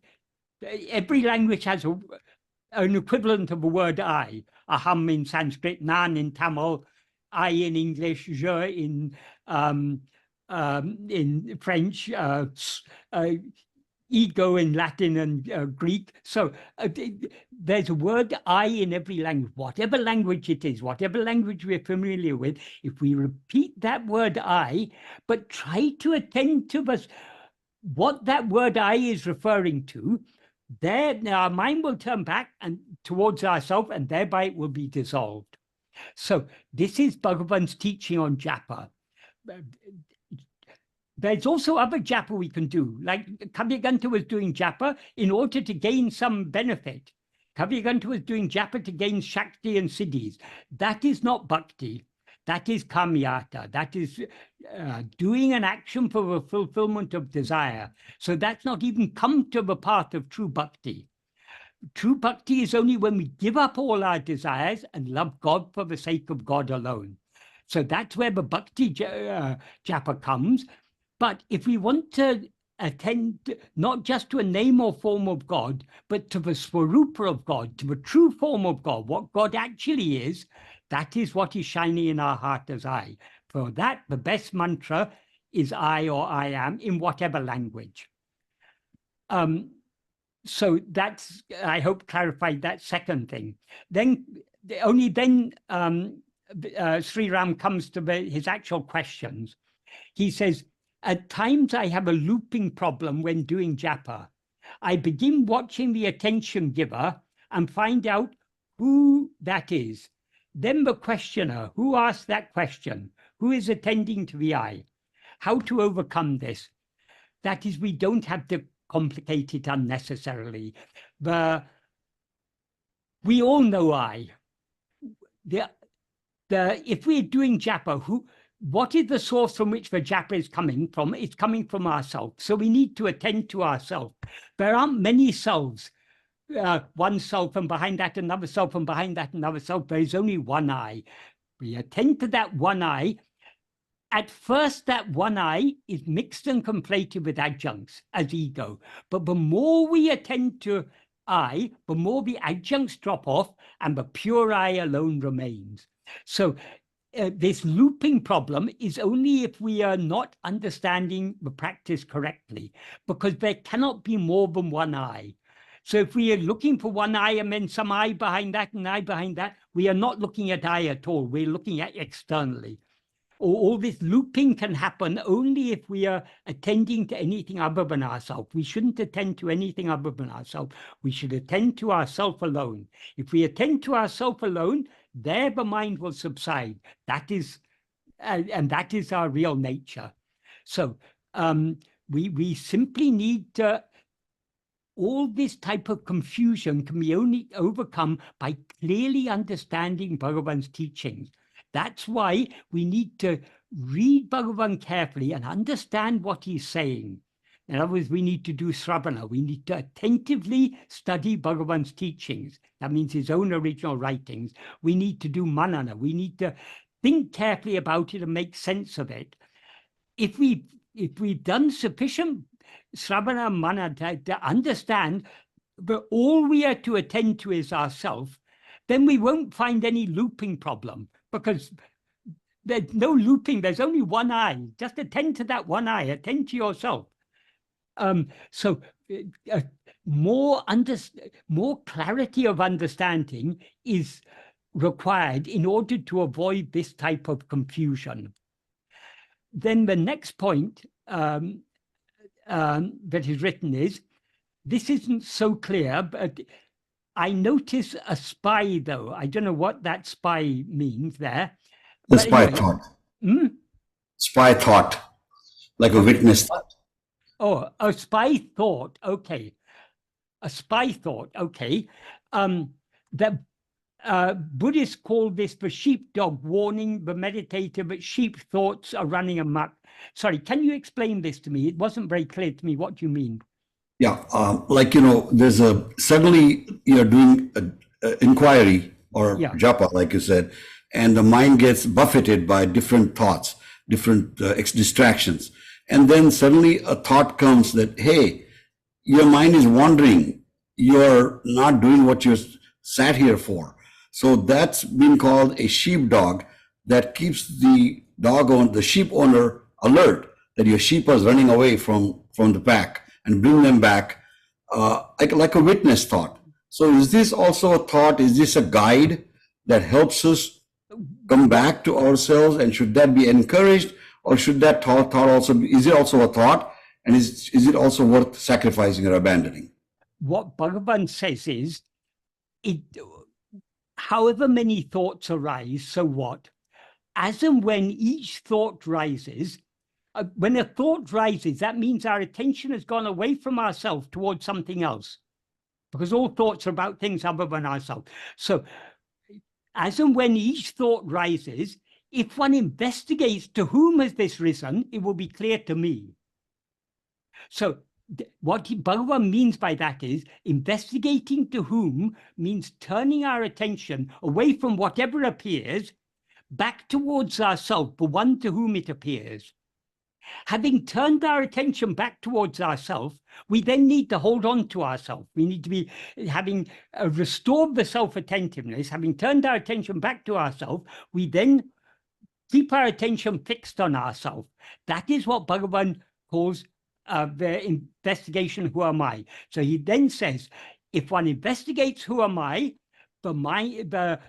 every language has an equivalent of the word I. Aham in Sanskrit, nan in Tamil, I in English, je in French, ego in Latin and Greek. So there's a word I in every language, whatever language it is, whatever language we're familiar with. If we repeat that word I, but try to attend to what that word I is referring to, then our mind will turn back and towards ourselves, and thereby it will be dissolved. So this is Bhagavan's teaching on japa. There's also other japa we can do, like Kavyaganta was doing japa in order to gain some benefit. Kavyaganta was doing japa to gain shakti and siddhis. That is not bhakti. That is kamyata. That is doing an action for the fulfillment of desire. So that's not even come to the path of true bhakti. True bhakti is only when we give up all our desires and love God for the sake of God alone. So that's where the bhakti japa comes. But if we want to attend not just to a name or form of God, but to the swarupa of God, to the true form of God, what God actually is, that is what is shining in our heart as I. For that, the best mantra is I or I am in whatever language. So that's, I hope, clarified that second thing. Then, only then Sri Ram comes to his actual questions. He says, at times I have a looping problem when doing japa. I begin watching the attention giver and find out who that is. Then the questioner, who asked that question? Who is attending to the I? How to overcome this? That is, we don't have to complicate it unnecessarily. We all know I. If we're doing japa, what is the source from which the japa is coming from? It's coming from ourselves. So we need to attend to ourselves. There aren't many selves. One self, and behind that another self, and behind that another self. There is only one I. We attend to that one I. At first, that one I is mixed and conflated with adjuncts as ego. But the more we attend to I, the more the adjuncts drop off and the pure I alone remains. So this looping problem is only if we are not understanding the practice correctly, because there cannot be more than one I. So if we are looking for one I and then some I behind that and I behind that, we are not looking at I at all. We're looking at externally. All this looping can happen only if we are attending to anything other than ourselves. We shouldn't attend to anything other than ourselves. We should attend to ourself alone. If we attend to ourself alone, there the mind will subside. That is, and that is our real nature. So we simply need to. All this type of confusion can be only overcome by clearly understanding Bhagavan's teachings. That's why we need to read Bhagavan carefully and understand what he's saying. In other words, we need to do sravana. We need to attentively study Bhagavan's teachings. That means his own original writings. We need to do manana. We need to think carefully about it and make sense of it. If we've done sufficient Sravana Mana, to understand that all we are to attend to is ourself, then we won't find any looping problem, because there's no looping, there's only one eye. Just attend to that one eye, attend to yourself. So more clarity of understanding is required in order to avoid this type of confusion. Then the next point that is written is, this isn't so clear, but I notice a spy though. I don't know what that spy means there. The But spy anyway, thought. Spy thought, like a witness thought. Oh, a spy thought. Okay. A spy thought. Okay. That Buddhists call this the sheepdog warning the meditator that sheep thoughts are running amok. Sorry, can you explain this to me? It wasn't very clear to me. What do you mean? Yeah, like, there's suddenly you're doing an inquiry or japa, like you said, and the mind gets buffeted by different thoughts, different distractions. And then suddenly a thought comes that, hey, your mind is wandering. You're not doing what you're sat here for. So that's been called a sheepdog that keeps the sheep owner alert that your sheep is running away from the pack, and bring them back like a witness thought. So is this also a thought? Is this a guide that helps us come back to ourselves? And should that be encouraged? Or should that thought also be, is it also a thought? And is it also worth sacrificing or abandoning? What Bhagavan says is, however many thoughts arise, so what? As and when each thought rises, when a thought rises, that means our attention has gone away from ourselves towards something else, because all thoughts are about things other than ourselves. So as and when each thought rises, if one investigates to whom has this risen, it will be clear to me. So what Bhagavan means by that is, investigating to whom means turning our attention away from whatever appears back towards ourselves, the one to whom it appears. Having turned our attention back towards ourselves, we then need to hold on to ourselves. We need to be having restored the self-attentiveness, having turned our attention back to ourselves, we then keep our attention fixed on ourselves. That is what Bhagavan calls the investigation, who am I? So he then says, if one investigates who am I, the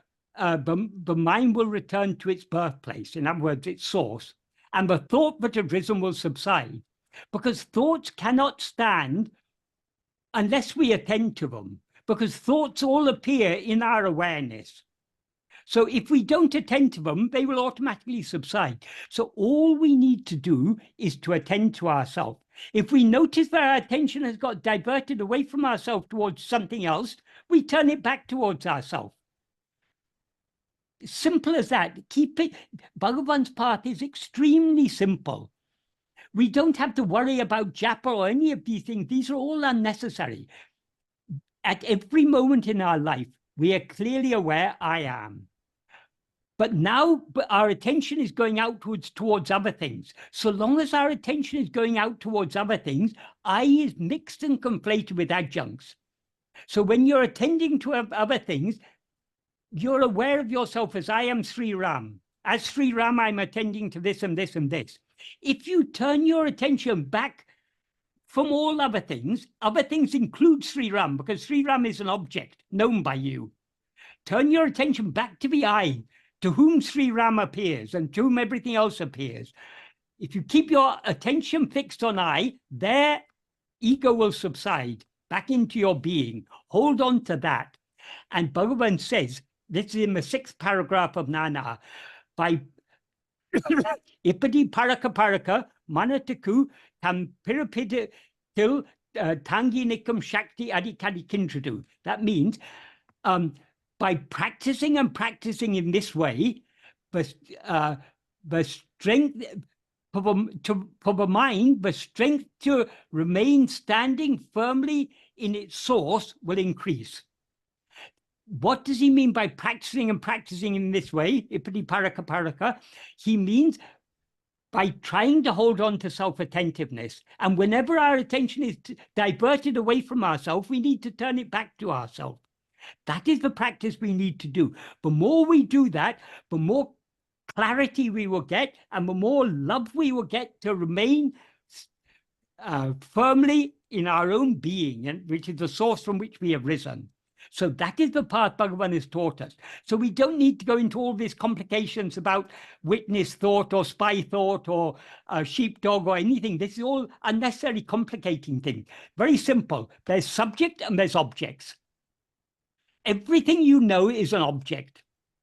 mind will return to its birthplace, in other words, its source. And the thought that had risen will subside, because thoughts cannot stand unless we attend to them, because thoughts all appear in our awareness. So if we don't attend to them, they will automatically subside. So all we need to do is to attend to ourselves. If we notice that our attention has got diverted away from ourselves towards something else, we turn it back towards ourselves. Simple as that. Keep it. Bhagavan's path is extremely simple. We don't have to worry about japa or any of these things. These are all unnecessary. At every moment in our life, we are clearly aware, I am. But now our attention is going outwards towards other things. So long as our attention is going out towards other things, I is mixed and conflated with adjuncts. So when you're attending to other things, you're aware of yourself as I am Sri Ram. As Sri Ram, I'm attending to this and this and this. If you turn your attention back from all other things include Sri Ram, because Sri Ram is an object known by you. Turn your attention back to the I, to whom Sri Ram appears and to whom everything else appears. If you keep your attention fixed on I, their ego will subside back into your being. Hold on to that. And Bhagavan says, this is in the 6th paragraph of Jnāna, by Ipadi Paraka Paraka, Manataku, Tam Pirapida Til Tangi Nikam Shakti Adikadi Kindradu. That means by practicing and practicing in this way, the strength for the mind, the strength to remain standing firmly in its source will increase. What does he mean by practicing and practicing in this way? Ipadi Paraka Paraka. He means by trying to hold on to self-attentiveness. And whenever our attention is diverted away from ourselves, we need to turn it back to ourselves. That is the practice we need to do. The more we do that, the more clarity we will get, and the more love we will get to remain firmly in our own being, and which is the source from which we have risen. So that is the path Bhagavan has taught us. So we don't need to go into all these complications about witness thought or spy thought or sheepdog or anything. This is all unnecessary complicating thing. Very simple. There's subject and there's objects. Everything you know is an object.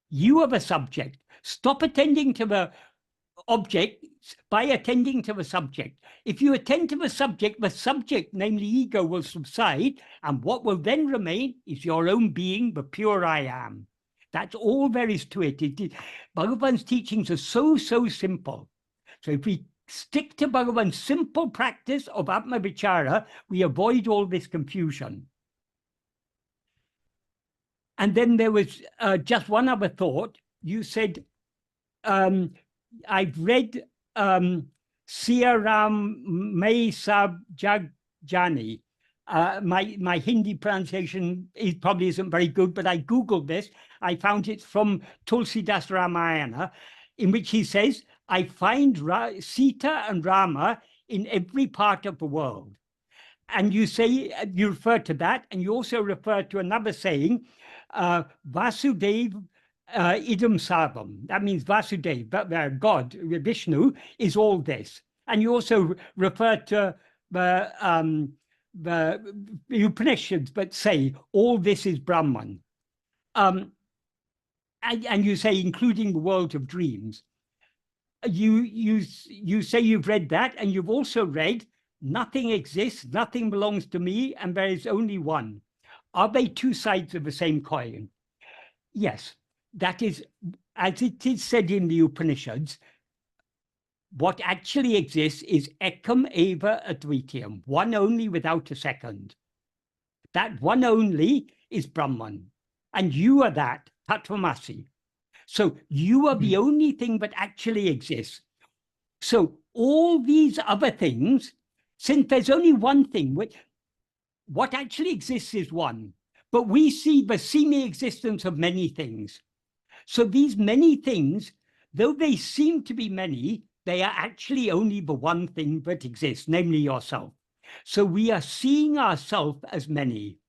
You are the subject. Stop attending to the object by attending to the subject. If you attend to the subject, namely ego, will subside, and what will then remain is your own being, the pure I am. That's all there is to it. Bhagavan's teachings are so simple. So if we stick to Bhagavan's simple practice of Atma-vichara, we avoid all this confusion. And then there was just one other thought. You said, I've read Siya Ram Mai Sab Jag Jani. My Hindi pronunciation probably isn't very good, but I Googled this. I found it from Tulsidas Ramayana, in which he says, I find Sita and Rama in every part of the world. And you say, you refer to that, and you also refer to another saying, Vasudev idam sarvam. That means Vasudev, God, Vishnu, is all this. And you also refer to the Upanishads, but say all this is Brahman. And you say including the world of dreams. You say you've read that, and you've also read nothing exists, nothing belongs to me, and there is only one. Are they two sides of the same coin? Yes, that is, as it is said in the Upanishads, what actually exists is ekam eva advitiyam, one only without a second. That one only is Brahman, and you are that, tattvamasi. So you are the only thing that actually exists. So all these other things, since there's only one thing, what actually exists is one, but we see the semi-existence of many things. So these many things, though they seem to be many, they are actually only the one thing that exists, namely yourself. So we are seeing ourselves as many.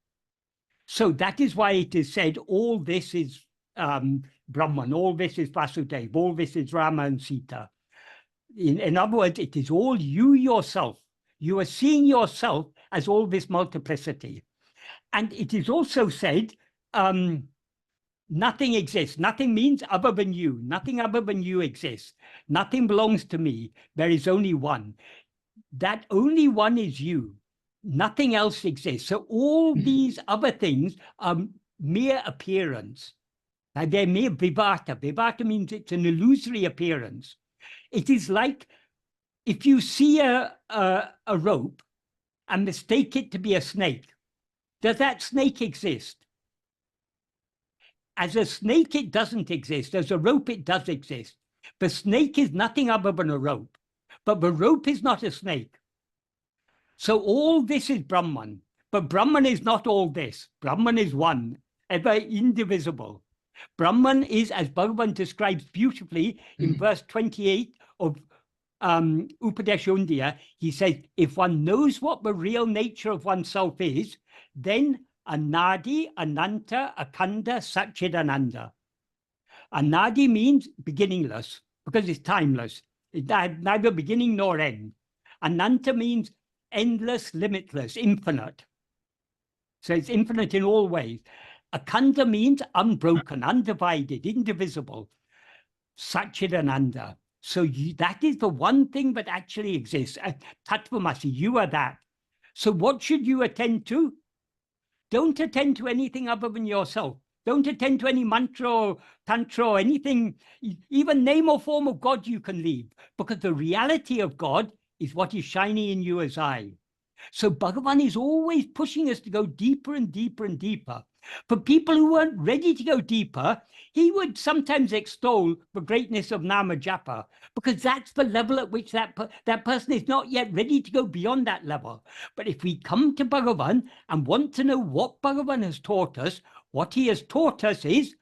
So that is why it is said, all this is Brahman, all this is Vasudeva, all this is Rama and Sita. In other words, it is all you yourself. You are seeing yourself as all this multiplicity. And it is also said, nothing exists. Nothing means other than you. Nothing other than you exists. Nothing belongs to me. There is only one. That only one is you. Nothing else exists. So all these other things are mere appearance. They're mere vibhata. Vibhata means it's an illusory appearance. It is like if you see a rope and mistake it to be a snake, does that snake exist? As a snake, it doesn't exist. As a rope, it does exist. The snake is nothing other than a rope, but the rope is not a snake. So all this is Brahman, but Brahman is not all this. Brahman is one, ever indivisible. Brahman is, as Bhagavan describes beautifully in verse 28 of Upadesha, he says, if one knows what the real nature of oneself is, then Anadi, Ananta, Akhanda, Satchidananda. Anadi means beginningless, because it's timeless. It had neither beginning nor end. Ananta means endless, limitless, infinite. So it's infinite in all ways. Akhanda means unbroken, undivided, indivisible. Satchidananda. So that is the one thing that actually exists. Tattvamasi, you are that. So what should you attend to? Don't attend to anything other than yourself. Don't attend to any mantra or tantra or anything, even name or form of God you can leave, because the reality of God is what is shining in you as I. So Bhagavan is always pushing us to go deeper and deeper and deeper. For people who weren't ready to go deeper, he would sometimes extol the greatness of nama japa, because that's the level at which that person is not yet ready to go beyond that level. But if we come to Bhagavan and want to know what Bhagavan has taught us, what he has taught us is,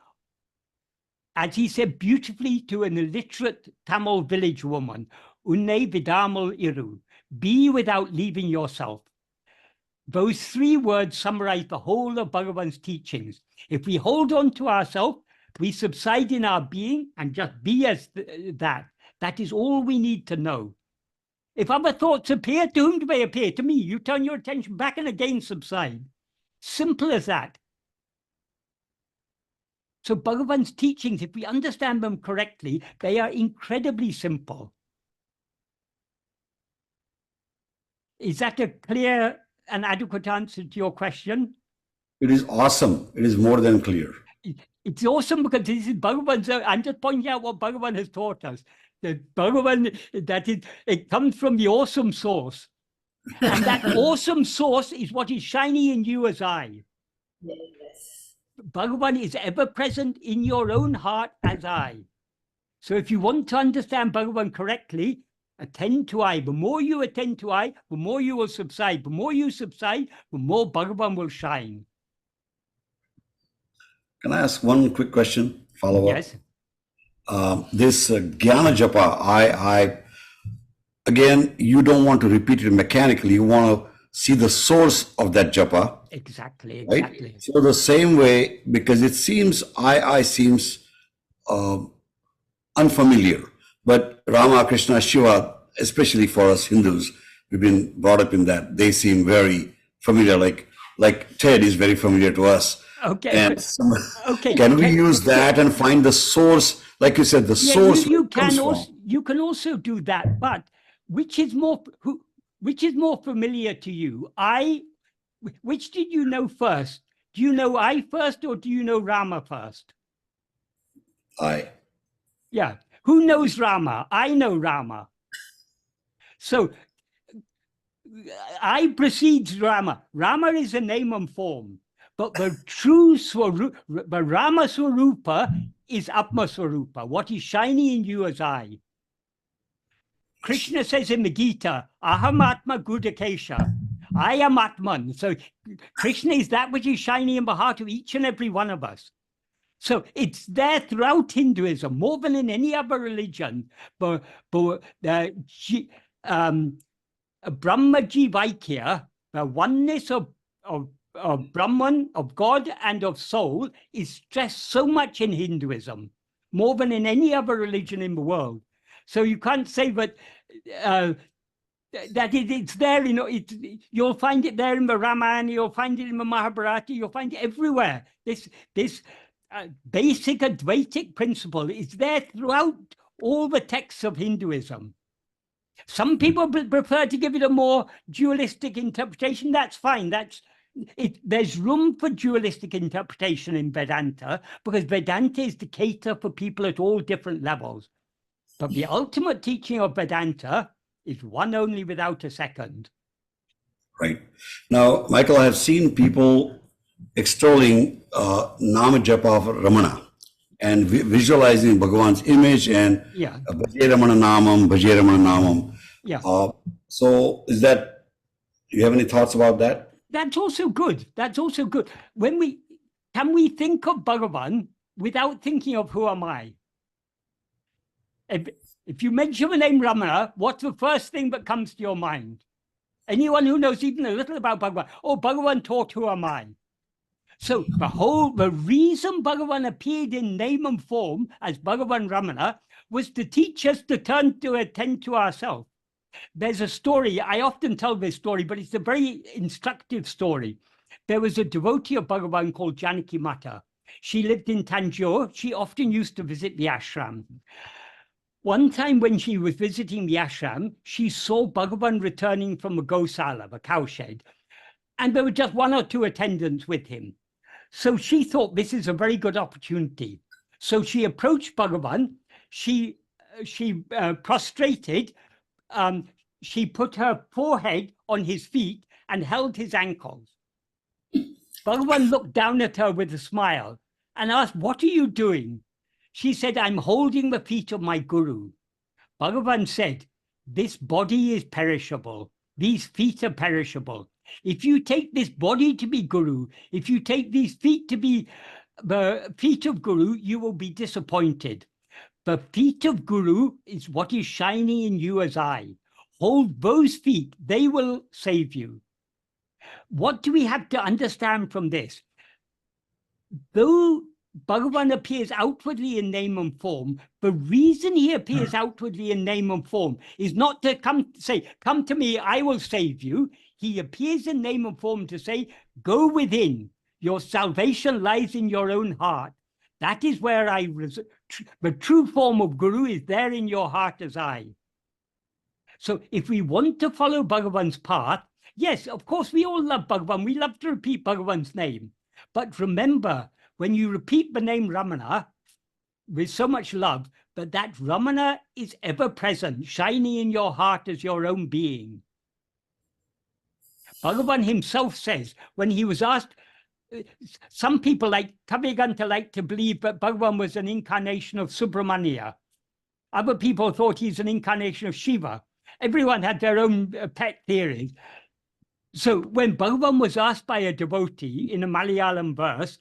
as he said beautifully to an illiterate Tamil village woman, Unne vidamal iru, be without leaving yourself. Those three words summarize the whole of Bhagavan's teachings. If we hold on to ourselves, we subside in our being and just be as that. That is all we need to know. If other thoughts appear, to whom do they appear? To me. You turn your attention back and again subside. Simple as that. So Bhagavan's teachings, if we understand them correctly, they are incredibly simple. Is that a clear and adequate answer to your question? It is awesome. It is more than clear. It's awesome because this is Bhagavan's. I'm just pointing out what Bhagavan has taught us. That Bhagavan, it comes from the awesome source. And that awesome source is what is shining in you as I. Yes. Bhagavan is ever present in your own heart as I. So if you want to understand Bhagavan correctly, attend to I. The more you attend to I, the more you will subside. The more you subside, the more Bhagavan will shine. Can I ask one quick question? Follow up? Yes. This jñāna japa, again, you don't want to repeat it mechanically. You want to see the source of that japa. Exactly. Right? So the same way, because it seems, I seems unfamiliar, but Rama, Krishna, Shiva, especially for us Hindus, we've been brought up in that. They seem very familiar, like Ted is very familiar to us. Okay. And okay. Can we use that and find the source? Like you said, the source. You can also do that, but which is more familiar to you? Which did you know first? Do you know I first or do you know Rama first? I. Yeah. Who knows Rama? I know Rama. So I precedes Rama. Rama is a name and form, but the true the Rama Swarupa is Atma Swarupa, what is shining in you as I. Krishna says in the Gita, Aham Atma Gudakesha. I am Atman. So Krishna is that which is shining in the heart of each and every one of us. So it's there throughout Hinduism, more than in any other religion. But Brahma Jivaikya, the oneness of Brahman, of God and of soul, is stressed so much in Hinduism, more than in any other religion in the world. So you can't say that it's there, you'll find it there in the Ramayana, you'll find it in the Mahabharata, you'll find it everywhere. This basic Advaitic principle is there throughout all the texts of Hinduism. Some people prefer to give it a more dualistic interpretation. That's fine. There's room for dualistic interpretation in Vedanta, because Vedanta is to cater for people at all different levels. But the ultimate teaching of Vedanta is one only without a second. Right. Now, Michael, I have seen people extolling Nama Japa of Ramana and visualizing Bhagavan's image and Bhaje Ramana Namam, Bhaje Ramana Namam. Yeah. So do you have any thoughts about that? That's also good. That's also good. Can we think of Bhagavan without thinking of who am I? If you mention the name Ramana, what's the first thing that comes to your mind? Anyone who knows even a little about Bhagavan, Bhagavan taught who am I? So the reason Bhagavan appeared in name and form as Bhagavan Ramana was to teach us to attend to ourselves. There's a story, I often tell this story, but it's a very instructive story. There was a devotee of Bhagavan called Janaki Mata. She lived in Tanjore. She often used to visit the ashram. One time when she was visiting the ashram, she saw Bhagavan returning from the Gosala, the cowshed, and there were just one or two attendants with him. So she thought this is a very good opportunity. So she approached Bhagavan, she prostrated, she put her forehead on his feet and held his ankles. Bhagavan looked down at her with a smile and asked, "What are you doing?" She said, "I'm holding the feet of my guru." Bhagavan said, "This body is perishable. These feet are perishable. If you take this body to be guru, if you take these feet to be the feet of guru, you will be disappointed. The feet of guru is what is shining in you as I. Hold those feet, they will save you." What do we have to understand from this? Though Bhagavan appears outwardly in name and form, the reason he appears outwardly in name and form is not to say, "Come to me, I will save you." He appears in name and form to say, "Go within. Your salvation lies in your own heart. That is where the true form of Guru is there in your heart as I." So if we want to follow Bhagavan's path, yes, of course, we all love Bhagavan. We love to repeat Bhagavan's name. But remember, when you repeat the name Ramana with so much love, that Ramana is ever present, shining in your heart as your own being. Bhagavan himself says, when he was asked, some people like Kaviganta like to believe that Bhagavan was an incarnation of Subramania. Other people thought he's an incarnation of Shiva. Everyone had their own pet theories. So when Bhagavan was asked by a devotee in a Malayalam verse,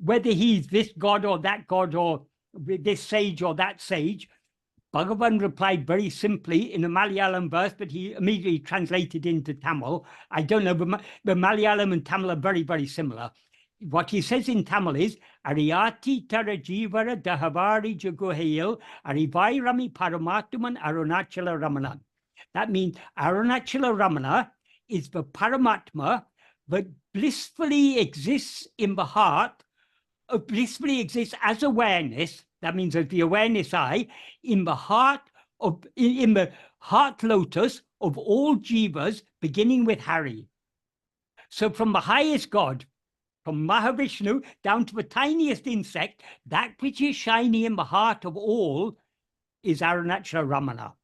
whether he's this god or this sage or that sage, Bhagavan replied very simply in a Malayalam verse, but he immediately translated into Tamil. I don't know, but the Malayalam and Tamil are very, very similar. What he says in Tamil is, "Ariyati tara jivara dahavari jaguhail, arivai rami paramatuman arunachala ramana." That means Arunachala Ramana is the Paramatma that blissfully exists in the heart, blissfully exists as awareness. That means as the awareness I, in the heart lotus of all jivas, beginning with Hari. So from the highest God, from Mahavishnu down to the tiniest insect, that which is shining in the heart of all is Arunachala Ramana.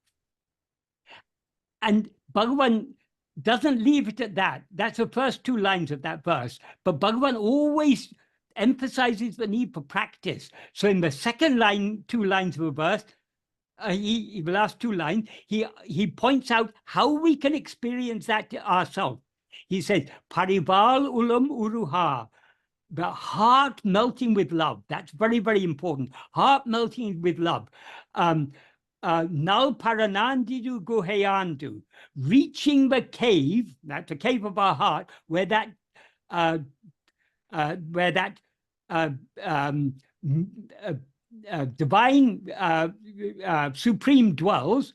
And Bhagavan doesn't leave it at that. That's the first two lines of that verse. But Bhagavan always emphasizes the need for practice. So in the second line, two lines of the verse, the last two lines, he points out how we can experience that ourselves. He says, "Parival ulam uruha," the heart melting with love. That's very, very important. Heart melting with love. Nal paranandidu guheyandu, reaching the cave, that's the cave of our heart, where that divine supreme dwells.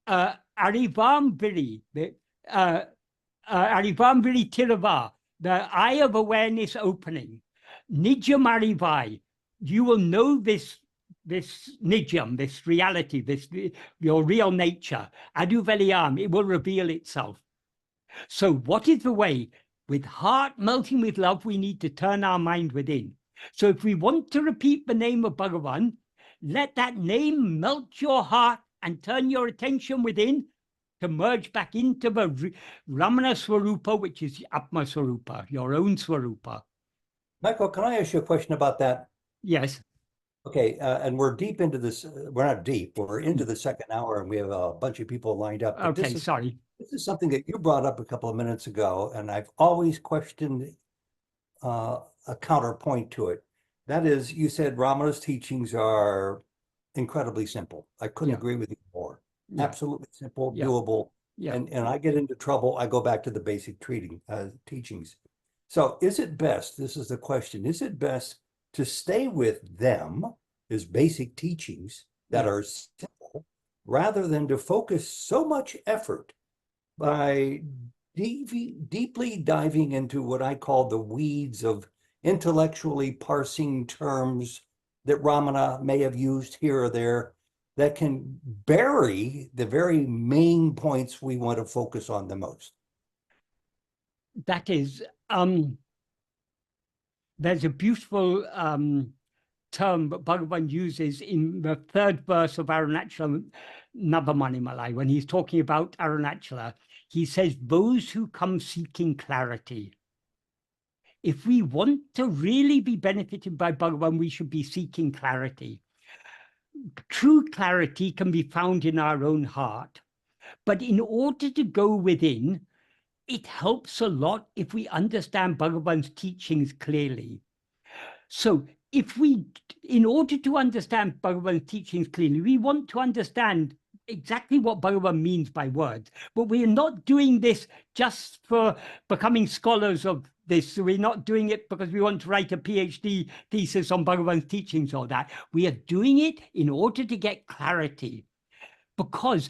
Arivam viri, Arivam viri tirava, the eye of awareness opening. Nijam arivai, you will know this nijam, this reality, your real nature. Adu veliyam, it will reveal itself. So what is the way? With heart melting with love, we need to turn our mind within. So if we want to repeat the name of Bhagavan, let that name melt your heart and turn your attention within to merge back into the Ramana Swarupa, which is Atma Swarupa, your own Swarupa. Michael, can I ask you a question about that? Yes. Okay, and we're deep into this. We're not deep. We're into the second hour, and we have a bunch of people lined up. But Okay, sorry. This is something that you brought up a couple of minutes ago, and I've always questioned a counterpoint to it. That is, you said Ramana's teachings are incredibly simple. I couldn't agree with you more. Yeah. Absolutely simple, doable. Yeah. And I get into trouble. I go back to the basic teachings. So is it best, this is the question, is it best to stay with them as basic teachings that are simple, rather than to focus so much effort by deeply diving into what I call the weeds of intellectually parsing terms that Ramana may have used here or there that can bury the very main points we want to focus on the most? That is, there's a beautiful term that Bhagavan uses in the third verse of Arunachala Navamanimalai. When he's talking about Arunachala, he says, "Those who come seeking clarity." if we want to really be benefited by Bhagavan, we should be seeking clarity. True clarity can be found in our own heart. But in order to go within, it helps a lot if we understand Bhagavan's teachings clearly. So in order to understand Bhagavan's teachings clearly, we want to understand exactly what Bhagavan means by words. But we are not doing this just for becoming scholars of this. We're not doing it because we want to write a PhD thesis on Bhagavan's teachings or that. We are doing it in order to get clarity. Because,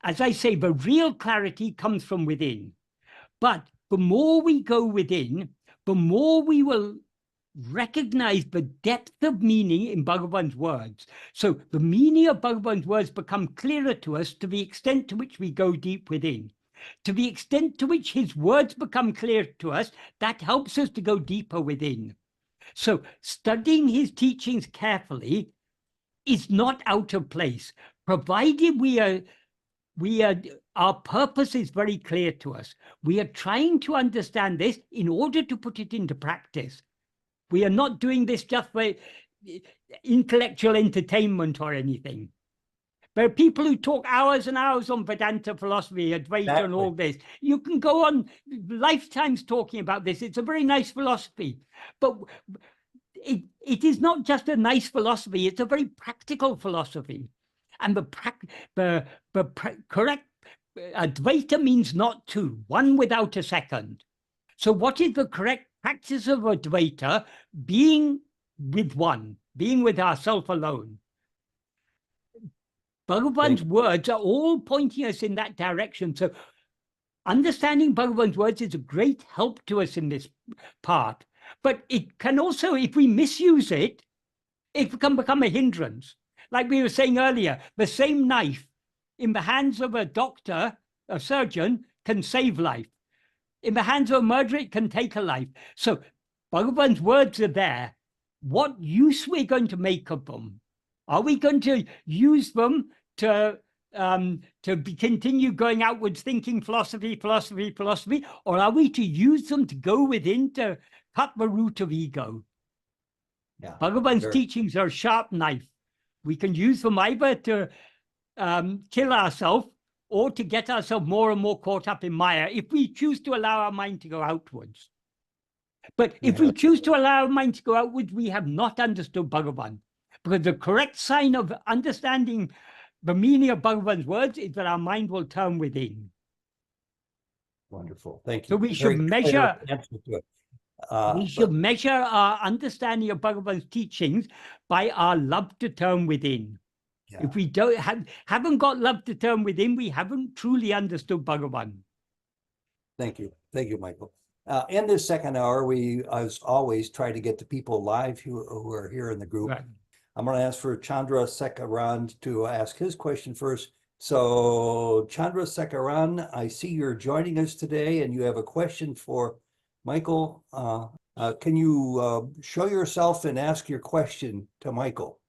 as I say, the real clarity comes from within. But the more we go within, the more we will recognize the depth of meaning in Bhagavan's words. So the meaning of Bhagavan's words become clearer to us to the extent to which we go deep within. To the extent to which his words become clear to us, that helps us to go deeper within. So studying his teachings carefully is not out of place, provided our purpose is very clear to us. We are trying to understand this in order to put it into practice. We are not doing this just for intellectual entertainment or anything. There are people who talk hours and hours on Vedanta philosophy, Advaita, and all this. You can go on lifetimes talking about this. It's a very nice philosophy. But it is not just a nice philosophy, it's a very practical philosophy. And the correct Advaita means not two, one without a second. So what is the correct practice of Advaita? Being with one, being with ourself alone. Bhagavan's words are all pointing us in that direction. So understanding Bhagavan's words is a great help to us in this part. But it can also, if we misuse it, it can become a hindrance. Like we were saying earlier, the same knife in the hands of a doctor, a surgeon, can save life. In the hands of a murderer, it can take a life. So Bhagavan's words are there. What use we're going to make of them? Are we going to use them to continue going outwards thinking philosophy, or are we to use them to go within to cut the root of ego? Yeah, Bhagavan's teachings are a sharp knife. We can use them either to kill ourselves or to get ourselves more and more caught up in Maya if we choose to allow our mind to go outwards. But if we choose to allow our mind to go outwards, we have not understood Bhagavan. Because the correct sign of understanding the meaning of Bhagavan's words is that our mind will turn within. Wonderful. Thank you. So we should measure. We should measure our understanding of Bhagavan's teachings by our love to turn within. Yeah. If we haven't got love to turn within, we haven't truly understood Bhagavan. Thank you. Thank you, Michael. In this second hour, we, as always, try to get the people live who are here in the group. Right. I'm going to ask for Chandra Sekaran to ask his question first. So, Chandra Sekaran, I see you're joining us today and you have a question for Michael. Can you show yourself and ask your question to Michael?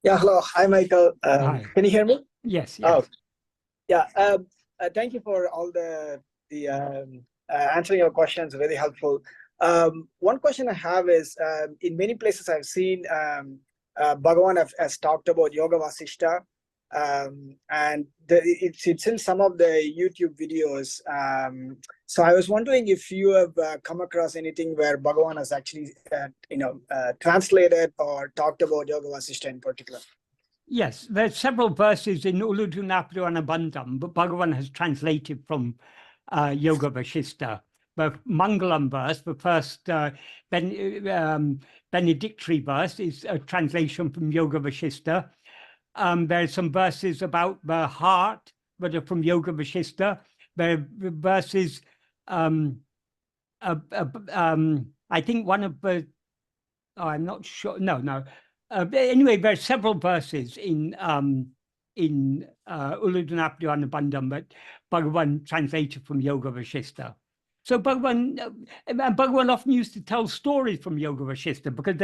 Yeah, hello. Hi, Michael. Hi. Can you hear me? Yes. Oh, yeah. Thank you for all the answering your questions. Very helpful. One question I have is, in many places I've seen Bhagavan has talked about yoga vashista, and it's in some of the YouTube videos. So I was wondering if you have come across anything where Bhagavan has actually, translated or talked about yoga vashista in particular. Yes, there's several verses in Uludunapurana Bandham, but Bhagavan has translated from Yoga Vashista. The Mangalam verse, the first benedictory verse, is a translation from Yoga Vashista. There are some verses about the heart that are from Yoga Vashista. There are verses, I think one of the, I'm not sure, no. Anyway, there are several verses in Uludunapurana Bandham that Bhagavan translated from Yoga Vashista. So Bhagavan often used to tell stories from Yoga Vashista because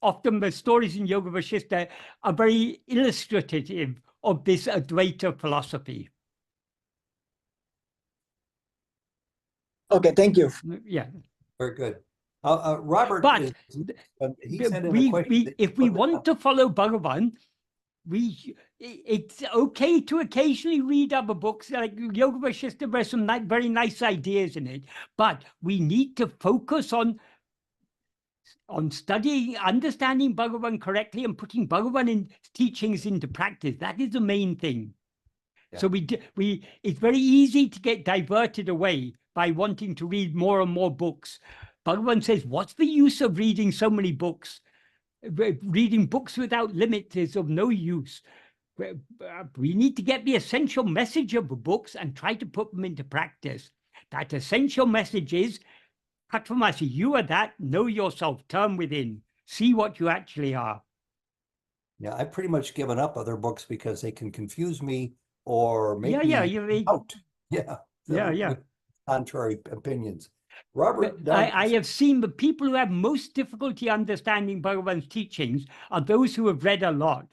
often the stories in Yoga Vashista are very illustrative of this Advaita philosophy. Okay, thank you. Yeah. Very good. Robert, But he sent in a question. if we want to follow Bhagavan, it's okay to occasionally read other books like Yoga Vashista. There's some very nice ideas in it, but we need to focus on studying, understanding Bhagavan correctly, and putting Bhagavan in teachings into practice. That is the main thing. Yeah. So it's very easy to get diverted away by wanting to read more and more books. Bhagavan says, what's the use of reading so many books? Reading books without limit is of no use. We need to get the essential message of the books and try to put them into practice. That essential message is, Katramasi, you are that, know yourself, turn within, see what you actually are. Yeah, I've pretty much given up other books because they can confuse me or make me out. Yeah. Contrary opinions. Robert, I have seen the people who have most difficulty understanding Bhagavan's teachings are those who have read a lot.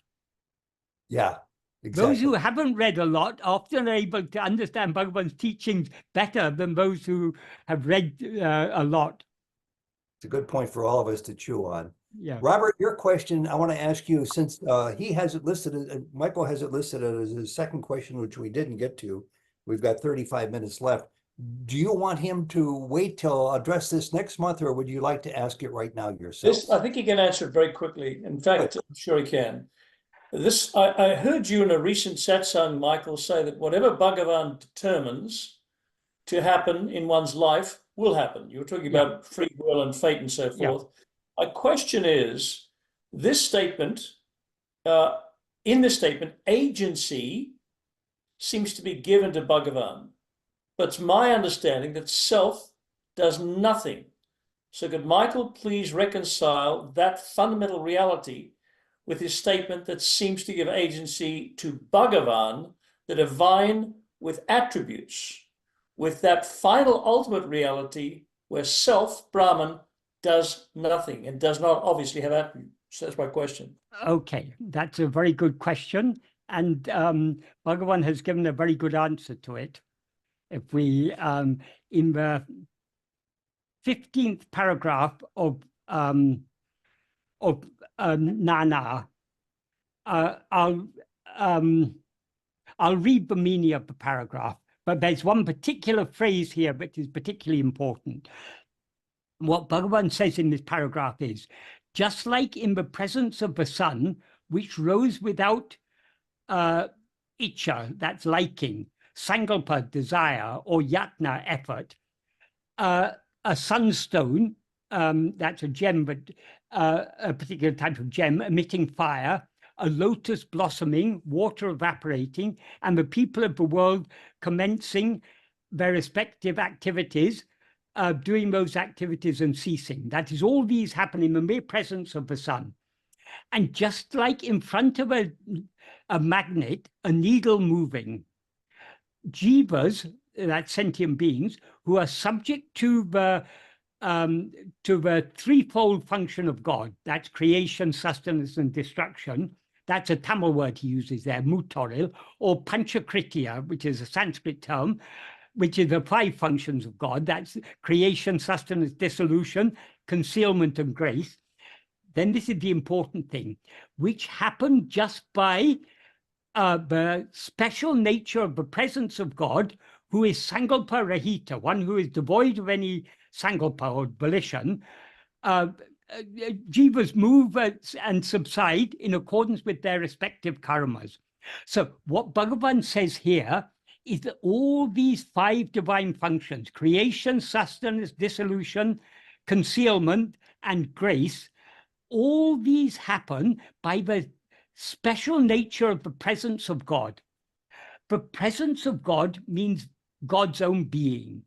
Yeah, exactly. Those who haven't read a lot often are able to understand Bhagavan's teachings better than those who have read a lot. It's a good point for all of us to chew on. Yeah. Robert, your question, I want to ask you, since he has it listed, Michael has it listed as his second question, which we didn't get to. We've got 35 minutes left. Do you want him to wait till address this next month, or would you like to ask it right now yourself? I think he can answer it very quickly. In fact, I'm sure he can. I heard you in a recent satsang, Michael, say that whatever Bhagavan determines to happen in one's life will happen. You were talking about free will and fate and so forth. My question is, this statement, in this statement, agency seems to be given to Bhagavan. But it's my understanding that self does nothing. So could Michael please reconcile that fundamental reality with his statement that seems to give agency to Bhagavan, the divine with attributes, with that final ultimate reality where self, Brahman, does nothing and does not obviously have attributes? So that's my question. Okay, that's a very good question. And Bhagavan has given a very good answer to it. If we, in the 15th paragraph of jñāna, I'll read the meaning of the paragraph, but there's one particular phrase here which is particularly important. What Bhagavan says in this paragraph is, just like in the presence of the sun, which rose without icha, that's liking, sankalpa, desire, or yatna, effort, a sunstone, that's a gem, but a particular type of gem, emitting fire, a lotus blossoming, water evaporating, and the people of the world commencing their respective activities, doing those activities and ceasing. That is, all these happen in the mere presence of the sun. And just like in front of a magnet, a needle moving, jivas, that's sentient beings, who are subject to the threefold function of God, that's creation, sustenance, and destruction. That's a Tamil word he uses there, mutoril, or panchakritya, which is a Sanskrit term, which is the 5 functions of God. That's creation, sustenance, dissolution, concealment, and grace. Then this is the important thing, which happened just by the special nature of the presence of God, who is sankalpa rahita, one who is devoid of any sankalpa or volition. Jivas move and subside in accordance with their respective karmas. So what Bhagavan says here is that all these 5 divine functions, creation, sustenance, dissolution, concealment, and grace, all these happen by the special nature of the presence of God. The presence of God means God's own being.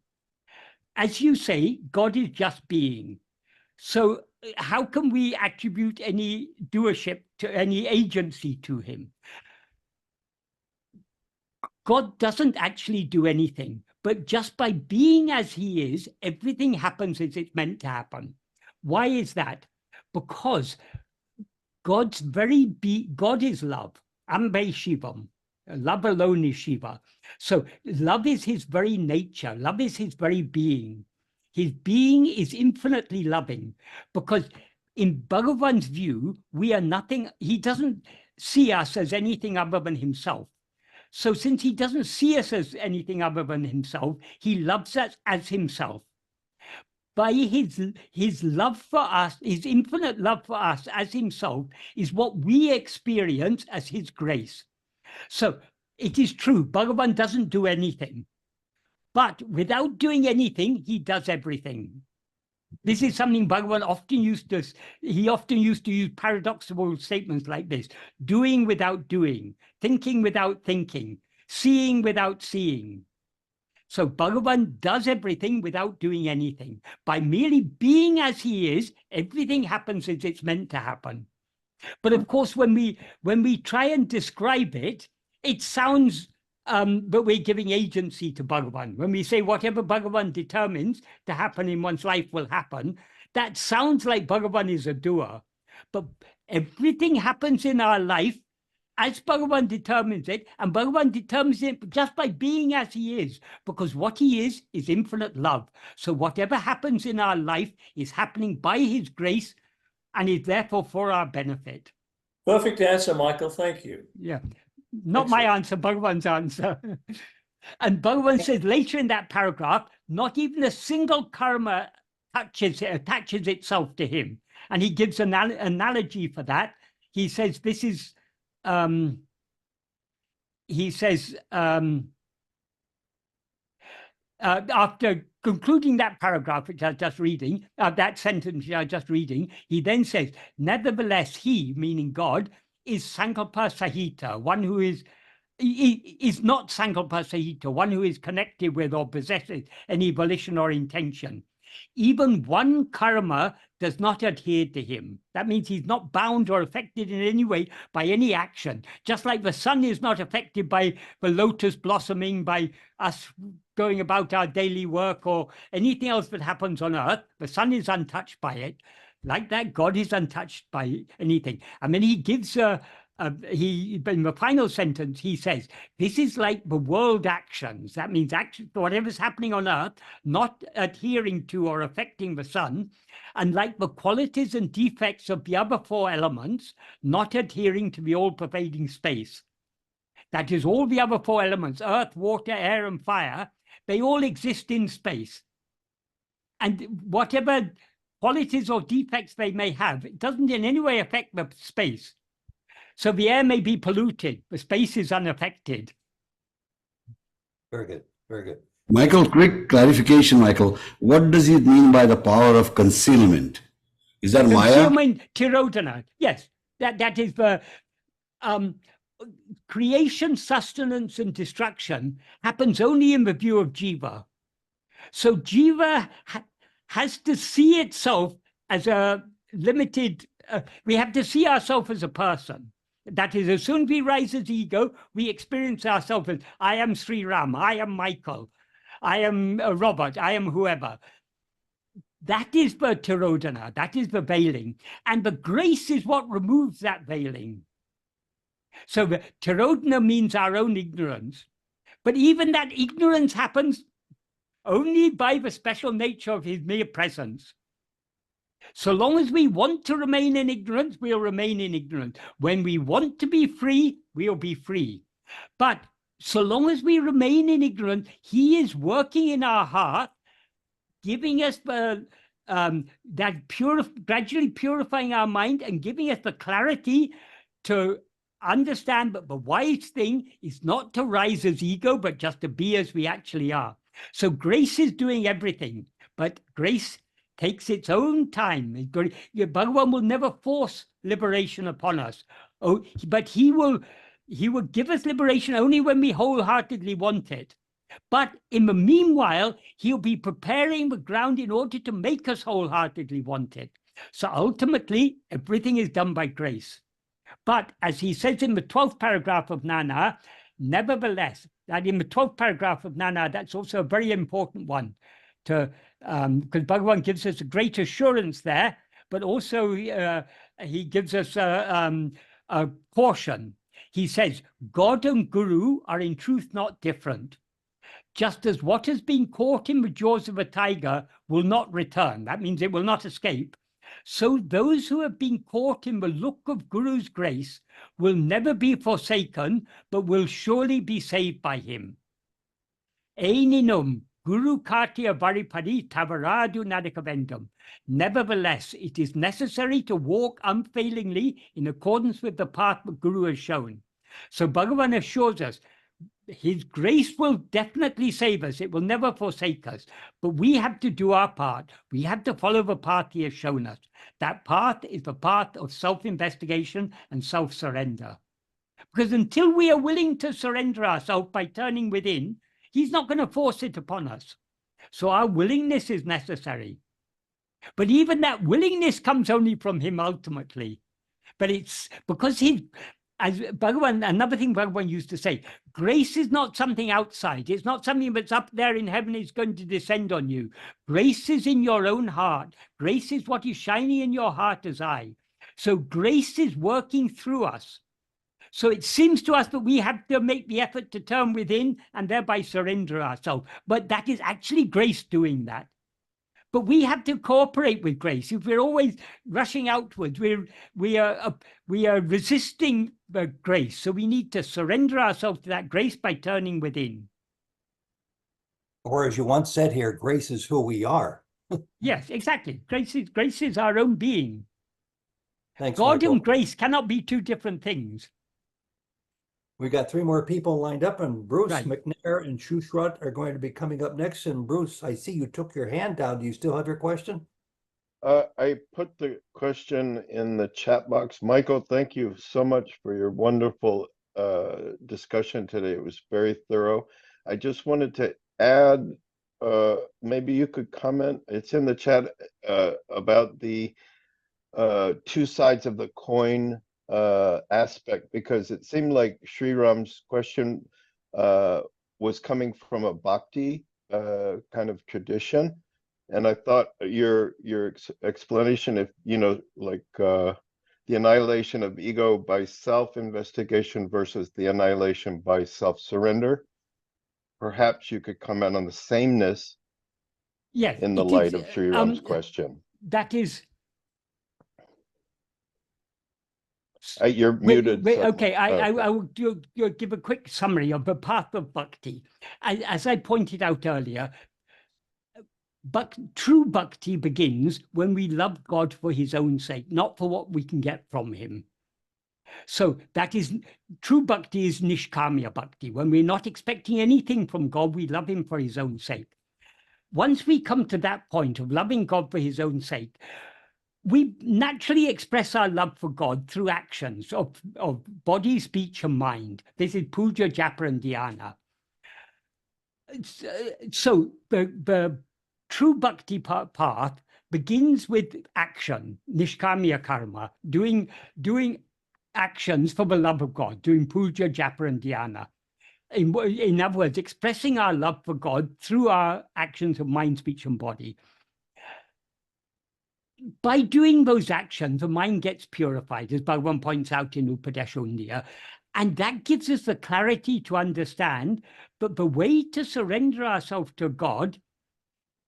As you say, God is just being. So how can we attribute any doership to any agency to him? God doesn't actually do anything, but just by being as he is, everything happens as it's meant to happen. Why is that? Because God is love, ambe shivam. Love alone is Shiva. So love is his very nature. Love is his very being. His being is infinitely loving, because in Bhagavan's view, we are nothing. He doesn't see us as anything other than himself. So since he doesn't see us as anything other than himself, he loves us as himself. By his love for us, his infinite love for us as himself, is what we experience as his grace. So it is true, Bhagavan doesn't do anything, but without doing anything, he does everything. This is something Bhagavan often used to, he often used to use paradoxical statements like this: doing without doing, thinking without thinking, seeing without seeing. So Bhagavan does everything without doing anything. By merely being as he is, everything happens as it's meant to happen. But of course, when we try and describe it, it sounds that we're giving agency to Bhagavan. When we say whatever Bhagavan determines to happen in one's life will happen, that sounds like Bhagavan is a doer. But everything happens in our life as Bhagavan determines it, and Bhagavan determines it just by being as he is, because what he is infinite love. So whatever happens in our life is happening by his grace and is therefore for our benefit. Perfect answer, Michael. Thank you. Yeah. Not my answer, Bhagavan's answer. And Bhagavan says later in that paragraph, not even a single karma attaches itself to him. And he gives an analogy for that. He says this is, after concluding that paragraph, which I was just reading, that sentence which I was just reading, he then says, nevertheless, he, meaning God, is Sankalpa Sahita, one who is not Sankalpa Sahita, one who is connected with or possesses any volition or intention. Even one karma does not adhere to him. That means he's not bound or affected in any way by any action. Just like the sun is not affected by the lotus blossoming, by us going about our daily work or anything else that happens on earth, the sun is untouched by it. Like that, God is untouched by anything. And then he gives in the final sentence, he says, this is like the world actions. That means action, whatever's happening on earth, not adhering to or affecting the sun, and like the qualities and defects of the other four elements, not adhering to the all-pervading space. That is, all the other four elements, earth, water, air, and fire, they all exist in space. And whatever qualities or defects they may have, it doesn't in any way affect the space. So the air may be polluted, the space is unaffected. Very good, very good. Michael, quick clarification, Michael. What does it mean by the power of concealment? Is that Maya? Concealment, tirodhana. Yes, that is the creation, sustenance, and destruction happens only in the view of jiva. So jiva has to see itself as a limited, we have to see ourselves as a person. That is, as soon as we rise as ego, we experience ourselves as, I am Sri Ram, I am Michael, I am Robert, I am whoever. That is the tirodhana, that is the veiling. And the grace is what removes that veiling. So the tirodhana means our own ignorance. But even that ignorance happens only by the special nature of his mere presence. So long as we want to remain in ignorance, we'll remain in ignorance. When we want to be free, we'll be free. But so long as we remain in ignorance, he is working in our heart, giving us the gradually purifying our mind and giving us the clarity to understand that the wise thing is not to rise as ego, but just to be as we actually are. So grace is doing everything, but grace takes its own time. Bhagavan will never force liberation upon us. Oh, but he will give us liberation only when we wholeheartedly want it. But in the meanwhile, he'll be preparing the ground in order to make us wholeheartedly want it. So ultimately, everything is done by grace. But as he says in the 12th paragraph of jñāna, nevertheless, that in the 12th paragraph of jñāna, that's also a very important one, to because Bhagavan gives us a great assurance there, but also he gives us a caution. He says, God and Guru are in truth not different. Just as what has been caught in the jaws of a tiger will not return, that means it will not escape, so those who have been caught in the look of Guru's grace will never be forsaken, but will surely be saved by him. Eninum Guru Kartiya Varipari Tavaradu Nadikavendam. Nevertheless, it is necessary to walk unfailingly in accordance with the path that Guru has shown. So Bhagavan assures us, his grace will definitely save us. It will never forsake us. But we have to do our part. We have to follow the path he has shown us. That path is the path of self-investigation and self-surrender. Because until we are willing to surrender ourselves by turning within, he's not going to force it upon us. So our willingness is necessary. But even that willingness comes only from him ultimately. But it's because he, as Bhagavan, another thing Bhagavan used to say, grace is not something outside. It's not something that's up there in heaven is going to descend on you. Grace is in your own heart. Grace is what is shining in your heart as eye. So grace is working through us. So it seems to us that we have to make the effort to turn within and thereby surrender ourselves. But that is actually grace doing that. But we have to cooperate with grace. If we're always rushing outwards, we are resisting the grace. So we need to surrender ourselves to that grace by turning within. Or as you once said here, grace is who we are. Yes, exactly. Grace is our own being. Thanks, God Michael. and grace cannot be two different things. We got 3 more people lined up, and Bruce Right. McNair and Shushrat are going to be coming up next. And Bruce, I see you took your hand down. Do you still have your question? I put the question in the chat box. Michael, thank you so much for your wonderful discussion today. It was very thorough. I just wanted to add, maybe you could comment, it's in the chat, about the 2 sides of the coin aspect, because it seemed like Sri Ram's question was coming from a bhakti kind of tradition. And I thought your explanation, if like the annihilation of ego by self-investigation versus the annihilation by self-surrender, perhaps you could comment on the sameness, Yes, in the light of Sri Ram's question. That is. You're muted. Okay, I will give a quick summary of the path of bhakti. As I pointed out earlier, true bhakti begins when we love God for his own sake, not for what we can get from him. So that is, true bhakti is nishkamya bhakti. When we're not expecting anything from God, we love him for his own sake. Once we come to that point of loving God for his own sake, we naturally express our love for God through actions of body, speech, and mind. This is puja, japa, and dhyāna. So the true bhakti path begins with action, nishkamya karma, doing actions for the love of God, doing puja, japa, and dhyāna. In other words, expressing our love for God through our actions of mind, speech, and body. By doing those actions, the mind gets purified, as Bhagavan points out in Upadeshundiya, and that gives us the clarity to understand that the way to surrender ourselves to God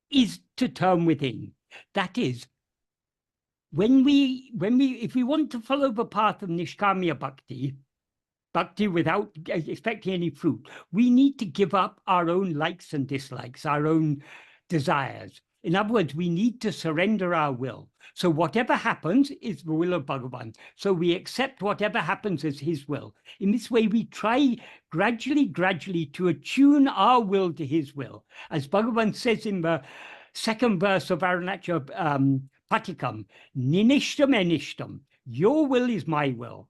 is to turn within. That is, if we want to follow the path of nishkamya bhakti without expecting any fruit, we need to give up our own likes and dislikes, our own desires. In other words, we need to surrender our will. So whatever happens is the will of Bhagavan. So we accept whatever happens as his will. In this way, we try gradually to attune our will to his will. As Bhagavan says in the 2nd verse of Arunachal Patikam, Ninishtam enishtam, your will is my will.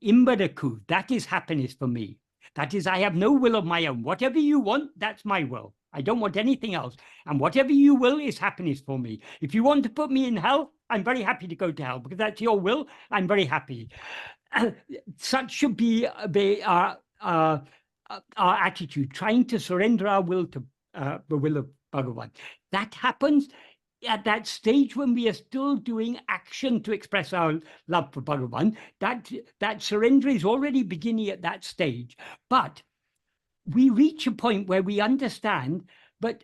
Imbadaku, that is happiness for me. That is, I have no will of my own. Whatever you want, that's my will. I don't want anything else. And whatever you will is happiness for me. If you want to put me in hell, I'm very happy to go to hell because that's your will. I'm very happy. Such should be our attitude, trying to surrender our will to the will of Bhagavan. That happens at that stage when we are still doing action to express our love for Bhagavan, that surrender is already beginning at that stage. But we reach a point where we understand, but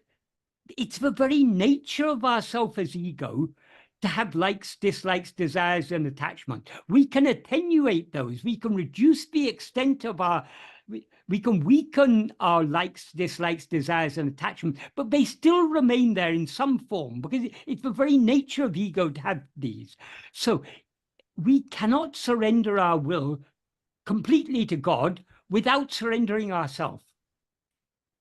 it's the very nature of ourself as ego to have likes, dislikes, desires, and attachment. We can attenuate those. We can reduce the extent of we can weaken our likes, dislikes, desires, and attachment, but they still remain there in some form because it's the very nature of ego to have these. So we cannot surrender our will completely to God without surrendering ourselves.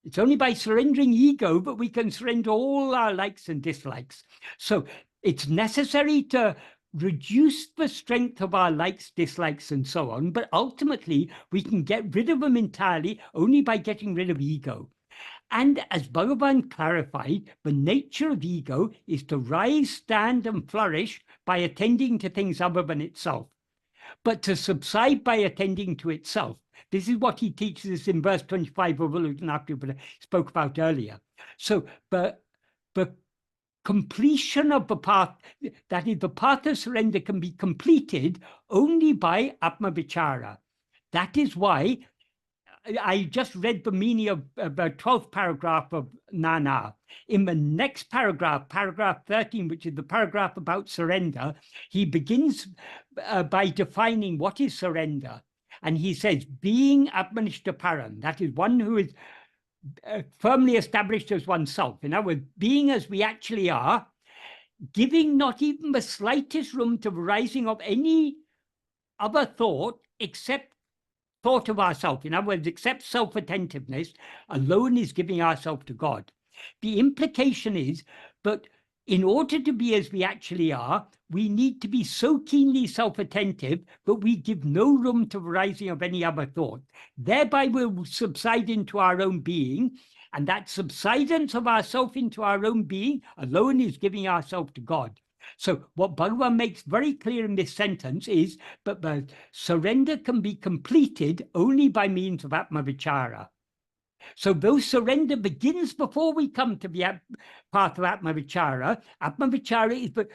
It's only by surrendering ego that we can surrender all our likes and dislikes. So it's necessary to reduce the strength of our likes, dislikes, and so on, but ultimately we can get rid of them entirely only by getting rid of ego. And as Bhagavan clarified, the nature of ego is to rise, stand, and flourish by attending to things other than itself, but to subside by attending to itself. This is what he teaches us in verse 25 of what I spoke about earlier. So the completion of the path, that is, the path of surrender can be completed only by Atma-vichara. That is why I just read the meaning of the 12th paragraph of jñāna. In the next paragraph, paragraph 13, which is the paragraph about surrender, he begins by defining what is surrender. And he says, being Atma-vichara, that is one who is firmly established as oneself. In other words, being as we actually are, giving not even the slightest room to the rising of any other thought except thought of ourselves. In other words, except self-attentiveness alone is giving ourselves to God. The implication is that in order to be as we actually are, we need to be so keenly self-attentive that we give no room to the rising of any other thought. Thereby we'll subside into our own being, and that subsidence of ourself into our own being alone is giving ourselves to God. So what Bhagavan makes very clear in this sentence is that the surrender can be completed only by means of Atma-vichara. So though surrender begins before we come to the path of Atma-vichara, Atma-vichara is the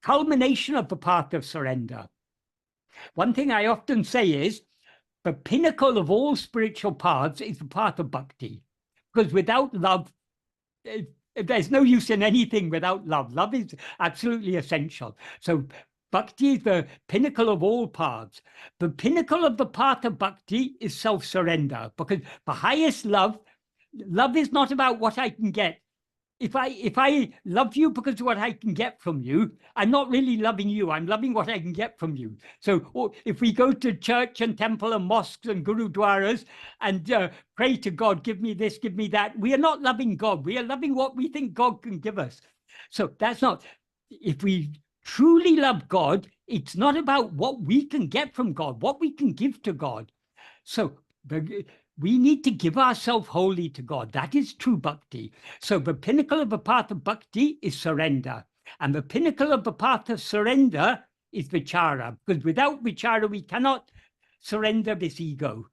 culmination of the path of surrender. One thing I often say is the pinnacle of all spiritual paths is the path of bhakti, because without love, there's no use in anything without love. Love is absolutely essential. So bhakti is the pinnacle of all paths. The pinnacle of the path of bhakti is self-surrender, because the highest love is not about what I can get. If I love you because of what I can get from you, I'm not really loving you. I'm loving what I can get from you. So if we go to church and temple and mosques and gurudwaras and pray to God, give me this, give me that, we are not loving God. We are loving what we think God can give us. So that's not, if we truly love God, it's not about what we can get from God, what we can give to God. So we need to give ourselves wholly to God. That is true bhakti. So the pinnacle of the path of bhakti is surrender. And the pinnacle of the path of surrender is vichara. Because without vichara, we cannot surrender this ego.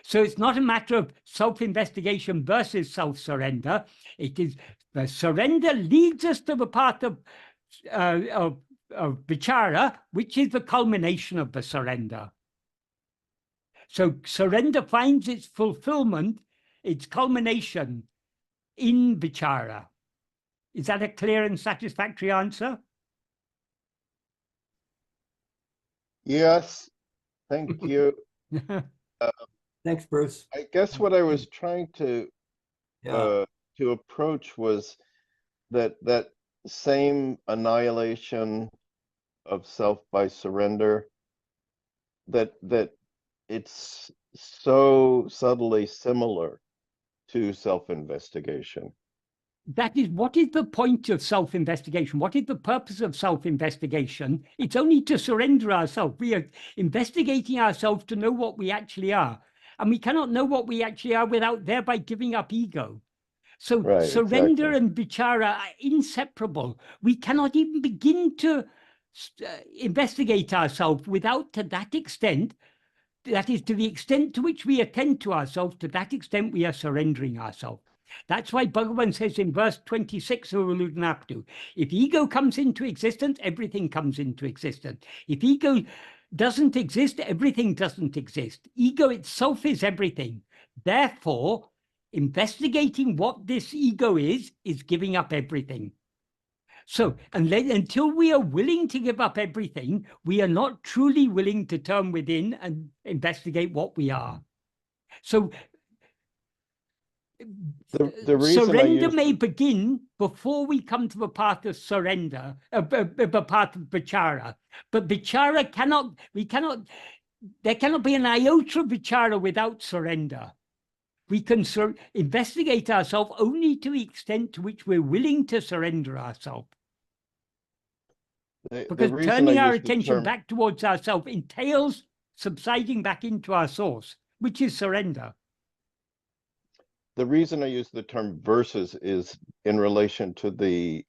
So it's not a matter of self-investigation versus self-surrender. It is the surrender leads us to the path of vichara, which is the culmination of the surrender. So surrender finds its fulfillment, its culmination in vichara. Is that a clear and satisfactory answer? Yes, thank you. Thanks, Bruce. I guess what I was trying to approach was that same annihilation of self by surrender, that it's so subtly similar to self-investigation. That is, what is the point of self-investigation? What is the purpose of self-investigation? It's only to surrender ourselves. We are investigating ourselves to know what we actually are. And we cannot know what we actually are without thereby giving up ego. So right, surrender exactly. and vichara are inseparable. We cannot even begin to investigate ourselves without, to that extent, that is, to the extent to which we attend to ourselves, to that extent we are surrendering ourselves. That's why Bhagavan says in verse 26 of Uludnaptu, if ego comes into existence, everything comes into existence. If ego doesn't exist, everything doesn't exist. Ego itself is everything. Therefore, investigating what this ego is giving up everything. So until we are willing to give up everything, we are not truly willing to turn within and investigate what we are. So the reason surrender may begin before we come to the path of surrender, the path of vichara. But vichara there cannot be an iota of vichara without surrender. We can investigate ourselves only to the extent to which we're willing to surrender ourselves. Because turning our attention back towards ourselves entails subsiding back into our source, which is surrender. The reason I use the term verses is in relation to the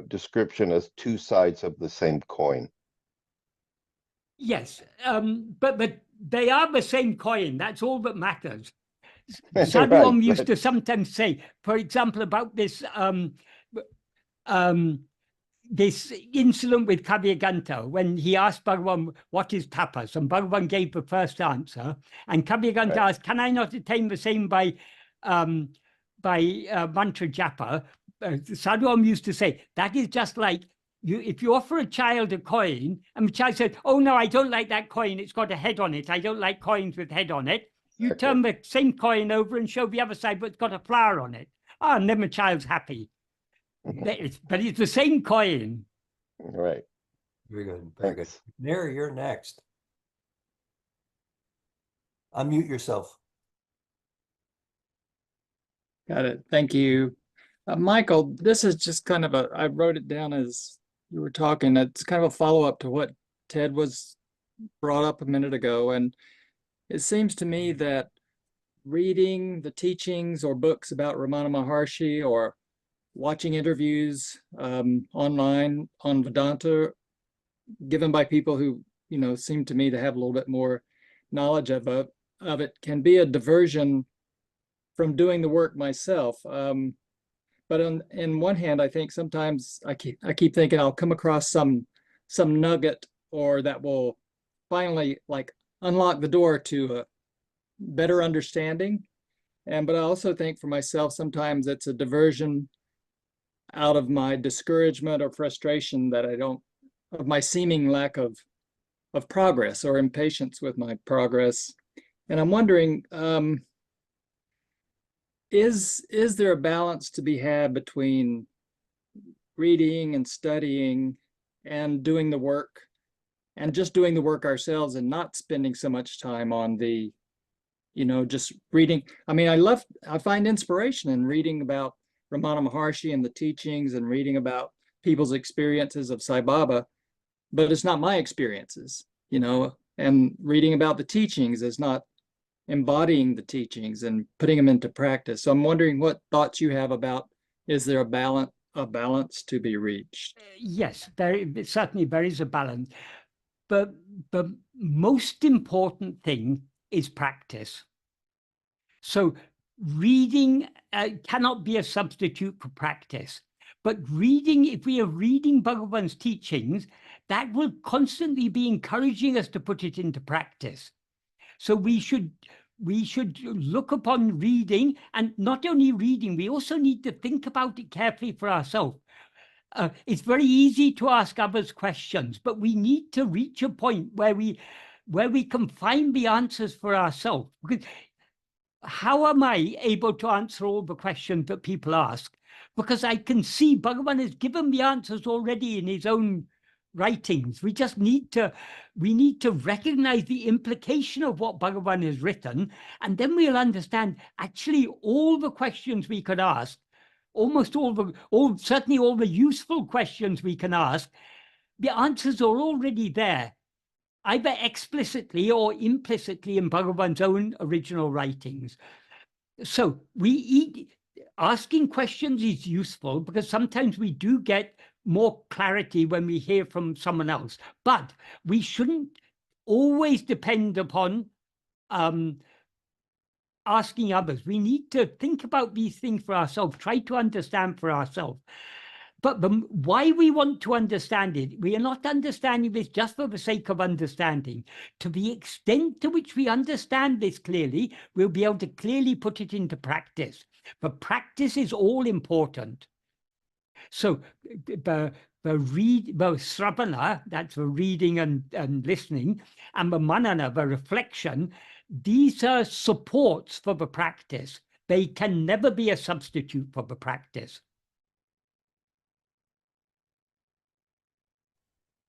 description as two sides of the same coin. Yes, but they are the same coin. That's all that matters. Sadhu Om used to sometimes say, for example, about this this incident with Kavyaganta, when he asked Bhagavan, what is tapas? And Bhagavan gave the first answer. And Kavyaganta asked, can I not attain the same by mantra japa? Sadhu Om used to say, that is just like, if you offer a child a coin, and the child said, oh no, I don't like that coin, it's got a head on it, I don't like coins with head on it. You turn the same coin over and show the other side, but it's got a flower on it. Ah, and then the child's happy. But it's the same coin. Right. Very good. Very good. Mary, you're next. Unmute yourself. Got it. Thank you. Michael, this is just kind of I wrote it down as you were talking. It's kind of a follow-up to what Ted was brought up a minute ago. And it seems to me that reading the teachings or books about Ramana Maharshi or watching interviews online on Vedanta given by people who, seem to me to have a little bit more knowledge of it can be a diversion from doing the work myself. But in one hand, I think sometimes I keep thinking I'll come across some nugget or that will finally unlock the door to a better understanding. But I also think for myself, sometimes it's a diversion out of my discouragement or frustration that of my seeming lack of progress or impatience with my progress. And I'm wondering, is there a balance to be had between reading and studying and doing the work, and just doing the work ourselves and not spending so much time on the, just reading? I mean, I find inspiration in reading about Ramana Maharshi and the teachings and reading about people's experiences of Sai Baba, but it's not my experiences, and reading about the teachings is not embodying the teachings and putting them into practice. So I'm wondering what thoughts you have about, is there a balance to be reached? Yes, certainly there is a balance. But the most important thing is practice. So reading cannot be a substitute for practice. But reading, if we are reading Bhagavan's teachings, that will constantly be encouraging us to put it into practice. So we should look upon reading, and not only reading, we also need to think about it carefully for ourselves. It's very easy to ask others questions, but we need to reach a point where we can find the answers for ourselves. Because how am I able to answer all the questions that people ask? Because I can see Bhagavan has given the answers already in his own writings. We just need to recognize the implication of what Bhagavan has written, and then we'll understand actually all the questions we could ask, certainly all the useful questions we can ask, the answers are already there, either explicitly or implicitly in Bhagavan's own original writings. So asking questions is useful because sometimes we do get more clarity when we hear from someone else, but we shouldn't always depend upon asking others. We need to think about these things for ourselves, try to understand for ourselves. But why we want to understand it, we are not understanding this just for the sake of understanding. To the extent to which we understand this clearly, we'll be able to clearly put it into practice. But practice is all important. So the sravana, that's the reading and listening, and the manana, the reflection, these are supports for the practice. They can never be a substitute for the practice.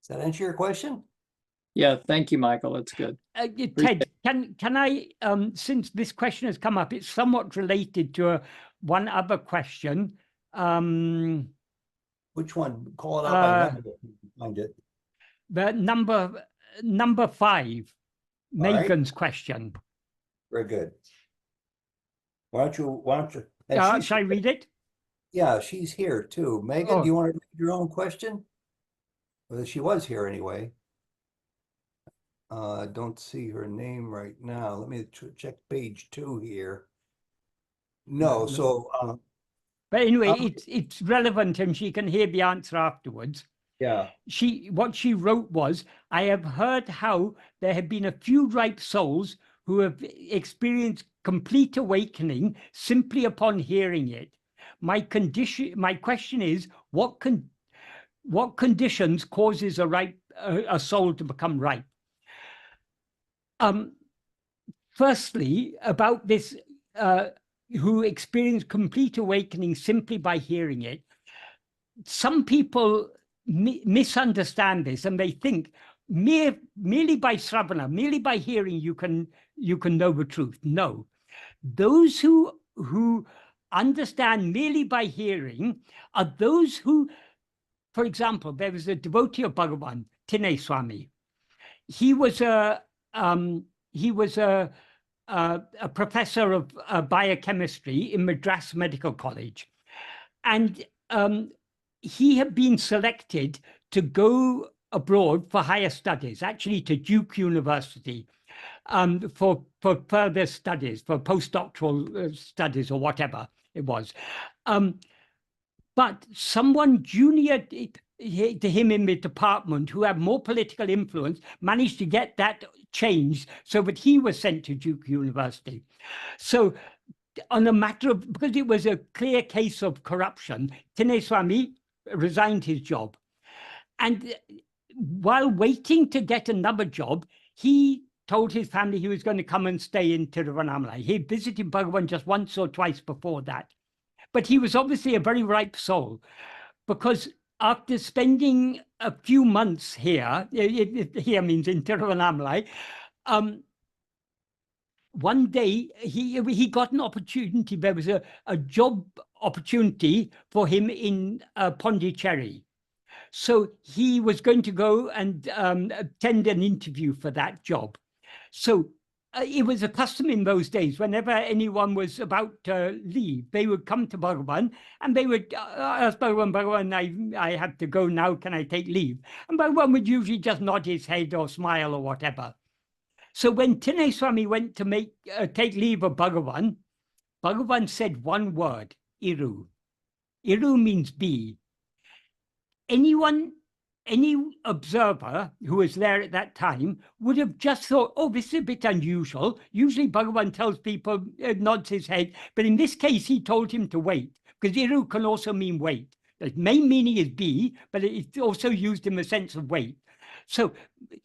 Does that answer your question? Yeah, thank you, Michael. That's good. Ted, can I, since this question has come up, it's somewhat related to one other question. Which one? Call it out by number if you can find it. The number 5, Megan's question. Very good. Why don't you? Shall I read it? Yeah, she's here too. Megan, Oh. do you want to read your own question? Well, she was here anyway. I don't see her name right now. Let me check page 2 here. No, so But anyway, it's relevant and she can hear the answer afterwards. yeah. What she wrote was, I have heard how there have been a few ripe souls who have experienced complete awakening simply upon hearing it. My question is, what conditions causes a soul to become ripe? Firstly, about this, who experience complete awakening simply by hearing it, some people misunderstand this and they think merely by sravana, merely by hearing, you can know the truth. No, those who understand merely by hearing are those who, for example, there was a devotee of Bhagavan, Tinay Swami. He was a professor of biochemistry in Madras Medical College, and he had been selected to go abroad for higher studies, actually to Duke University, for further studies, for postdoctoral studies or whatever it was. But someone junior to him in the department who had more political influence managed to get that changed so that he was sent to Duke University. So on a matter of, because it was a clear case of corruption, Tinay Swami resigned his job. And while waiting to get another job, he told his family he was going to come and stay in Tiruvannamalai. He visited Bhagavan just once or twice before that. But he was obviously a very ripe soul, because after spending a few months here, here means in Tiruvannamalai, one day he got an opportunity. There was a job opportunity for him in Pondicherry. So he was going to go and attend an interview for that job. So it was a custom in those days, whenever anyone was about to leave, they would come to Bhagavan and they would ask Bhagavan, I have to go now, can I take leave? And Bhagavan would usually just nod his head or smile or whatever. So when Tinay Swami went to take leave of Bhagavan, Bhagavan said one word, Iru. Iru means be. Any observer who was there at that time would have just thought, oh, this is a bit unusual. Usually Bhagavan tells people, nods his head, but in this case, he told him to wait, because Iru can also mean wait. The main meaning is be, but it's also used in the sense of wait. So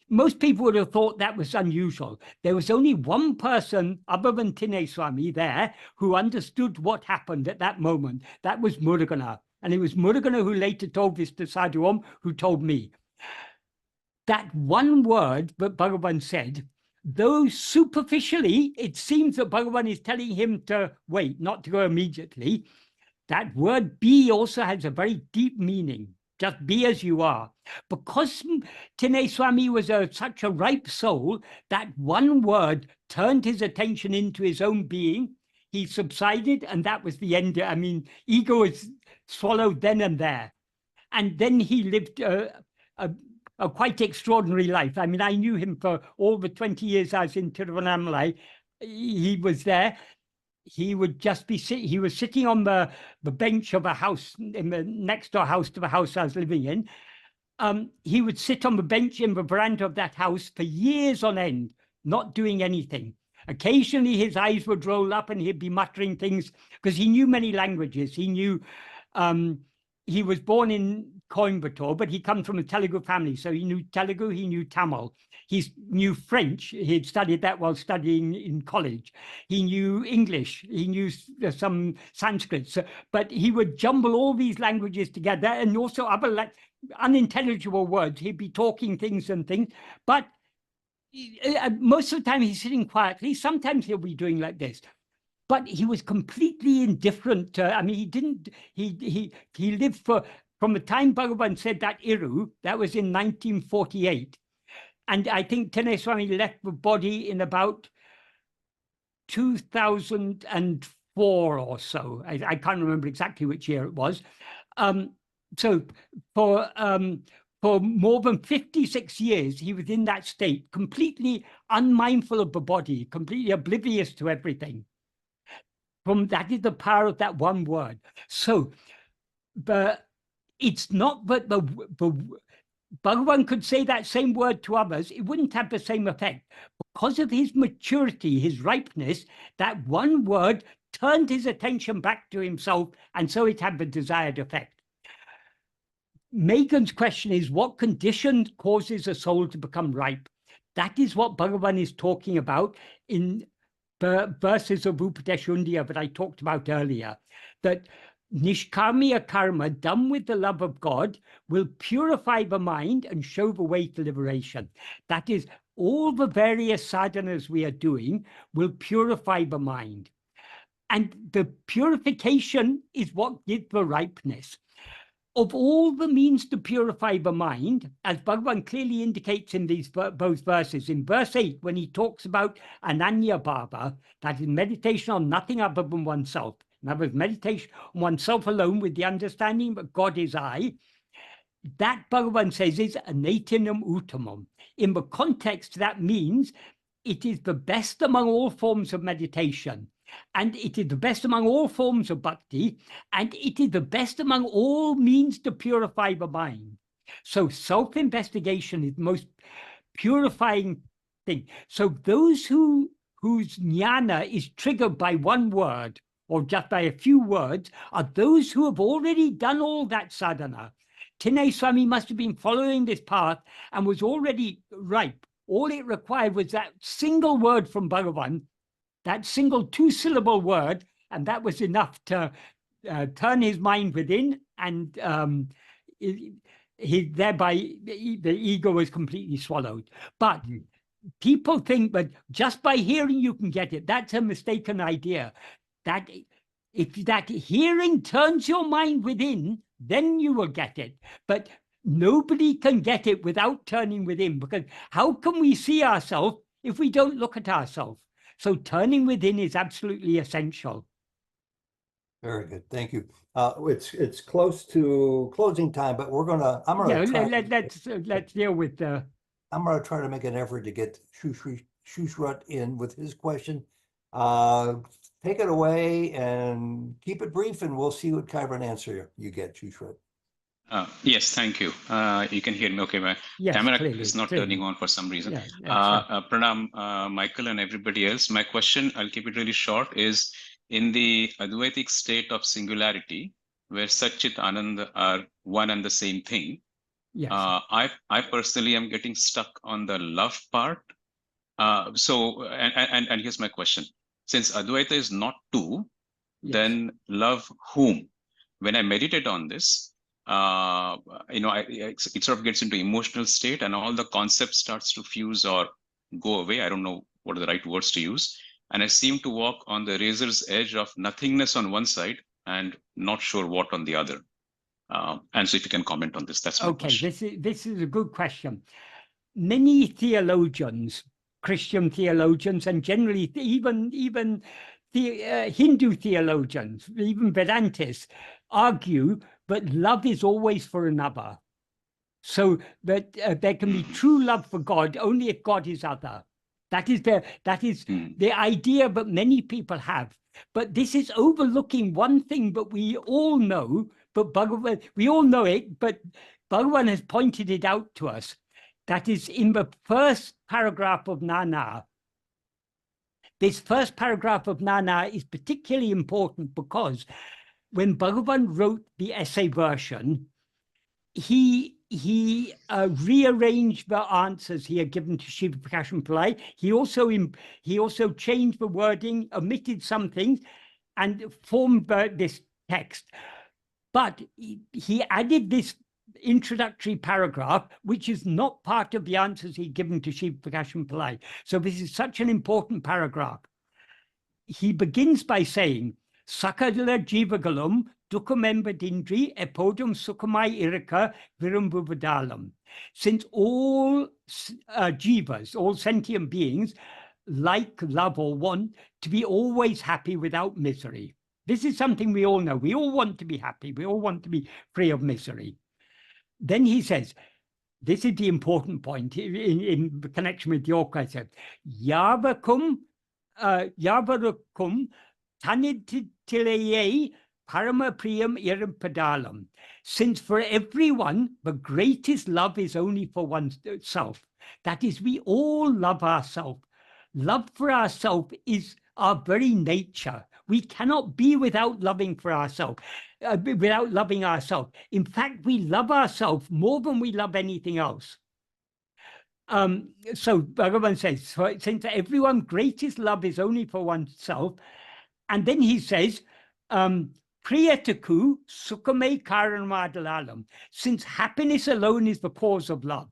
most people would have thought that was unusual. There was only one person other than Tinay Swami there who understood what happened at that moment. That was Murugana. And it was Murugana who later told this to Sadhu Om, who told me. That one word that Bhagavan said, though superficially it seems that Bhagavan is telling him to wait, not to go immediately, that word be also has a very deep meaning. Just be as you are. Because Tinay Swami was such a ripe soul, that one word turned his attention into his own being. He subsided, and that was the end. I mean, ego is swallowed then and there. And then he lived a quite extraordinary life. I mean, I knew him for all the 20 years I was in Tiruvannamalai. he was there, he would just be he was sitting on the bench of a house in the next door house to the house I was living in. He would sit on the bench in the veranda of that house for years on end, not doing anything. Occasionally his eyes would roll up and he'd be muttering things because he knew many languages. He knew, he was born in Coimbatore, but he comes from a Telugu family. So he knew Telugu, he knew Tamil. He knew French. He'd studied that while studying in college. He knew English. He knew some Sanskrit. So, but he would jumble all these languages together and also other unintelligible words. He'd be talking things and things, but most of the time he's sitting quietly. Sometimes he'll be doing like this, but he was completely indifferent. I mean, he lived from the time Bhagavan said that Iru, that was in 1948. And I think Teneswami left the body in about 2004 or so. I can't remember exactly which year it was. So for more than 56 years, he was in that state, completely unmindful of the body, completely oblivious to everything. That is the power of that one word. So it's not that the Bhagavan could say that same word to others, it wouldn't have the same effect. Because of his maturity, his ripeness, that one word turned his attention back to himself, and so it had the desired effect. Megan's question is, what condition causes a soul to become ripe? That is what Bhagavan is talking about in the verses of Upadeshundiya that I talked about earlier, that Nishkamya karma, done with the love of God, will purify the mind and show the way to liberation. That is, all the various sadhanas we are doing will purify the mind. And the purification is what gives the ripeness. Of all the means to purify the mind, as Bhagavan clearly indicates in both verses, in verse 8, when he talks about ananya bhava, that is meditation on nothing other than oneself. In other words, meditation on oneself alone with the understanding that God is I, that Bhagavan says is anatinam uttamam. In the context, that means it is the best among all forms of meditation, and it is the best among all forms of bhakti, and it is the best among all means to purify the mind. So self-investigation is the most purifying thing. So those whose jnana is triggered by one word, or just by a few words, are those who have already done all that sadhana. Teneswami must have been following this path and was already ripe. All it required was that single word from Bhagavan, that single two-syllable word, and that was enough to turn his mind within, and thereby the ego was completely swallowed. But people think that just by hearing you can get it. That's a mistaken idea. That if that hearing turns your mind within, then you will get it. But nobody can get it without turning within, because how can we see ourselves if we don't look at ourselves? So turning within is absolutely essential. Very good, thank you. It's close to closing time, but I'm gonna let's deal with the. I'm gonna try to make an effort to get Shushrat in with his question. Take it away and keep it brief, and we'll see what kind of an answer you get, Shushrat. Yes, thank you. You can hear me okay. My camera is not turning on for some reason. Pranam, Michael, and everybody else. My question, I'll keep it really short, is in the Advaitic state of singularity, where Satchit Ananda are one and the same thing. Yes. I personally am getting stuck on the love part. And here's my question. Since Advaita is not two, then love whom? When I meditate on this, it sort of gets into emotional state, and all the concepts starts to fuse or go away. I don't know what are the right words to use. And I seem to walk on the razor's edge of nothingness on one side and not sure what on the other. And so if you can comment on this, that's my question. This is a good question. Many theologians, Christian theologians, and generally even Hindu theologians, even Vedantists, argue that love is always for another. So that there can be true love for God only if God is other. That is the idea that many people have. But this is overlooking one thing that we all know, but Bhagavan, we all know it, but Bhagavan has pointed it out to us. That is in the first paragraph of jñāna. This first paragraph of jñāna is particularly important because when Bhagavan wrote the essay version, he rearranged the answers he had given to Shiva Prakashan Pillai. He also changed the wording, omitted some things, and formed this text. But he added this introductory paragraph, which is not part of the answers he'd given to Shiva Prakashan Pillai. So this is such an important paragraph. He begins by saying, Sakadala Jivagalum Dukhamembadindri Epodum Sukhamai Irika Virumbuvadalam. Since all jivas, all sentient beings, like, love, or want to be always happy without misery. This is something we all know. We all want to be happy. We all want to be free of misery. Then he says, this is the important point in connection with your question. Yavakum tanidtileye parama priyam iram. Since for everyone, the greatest love is only for oneself. That is, we all love ourselves. Love for ourselves is our very nature. We cannot be without loving for ourselves, without loving ourselves. In fact, we love ourselves more than we love anything else. So Bhagavan says, since everyone's greatest love is only for oneself, and then he says, Priyataku Sukhame Karanmadalalam, since happiness alone is the cause of love.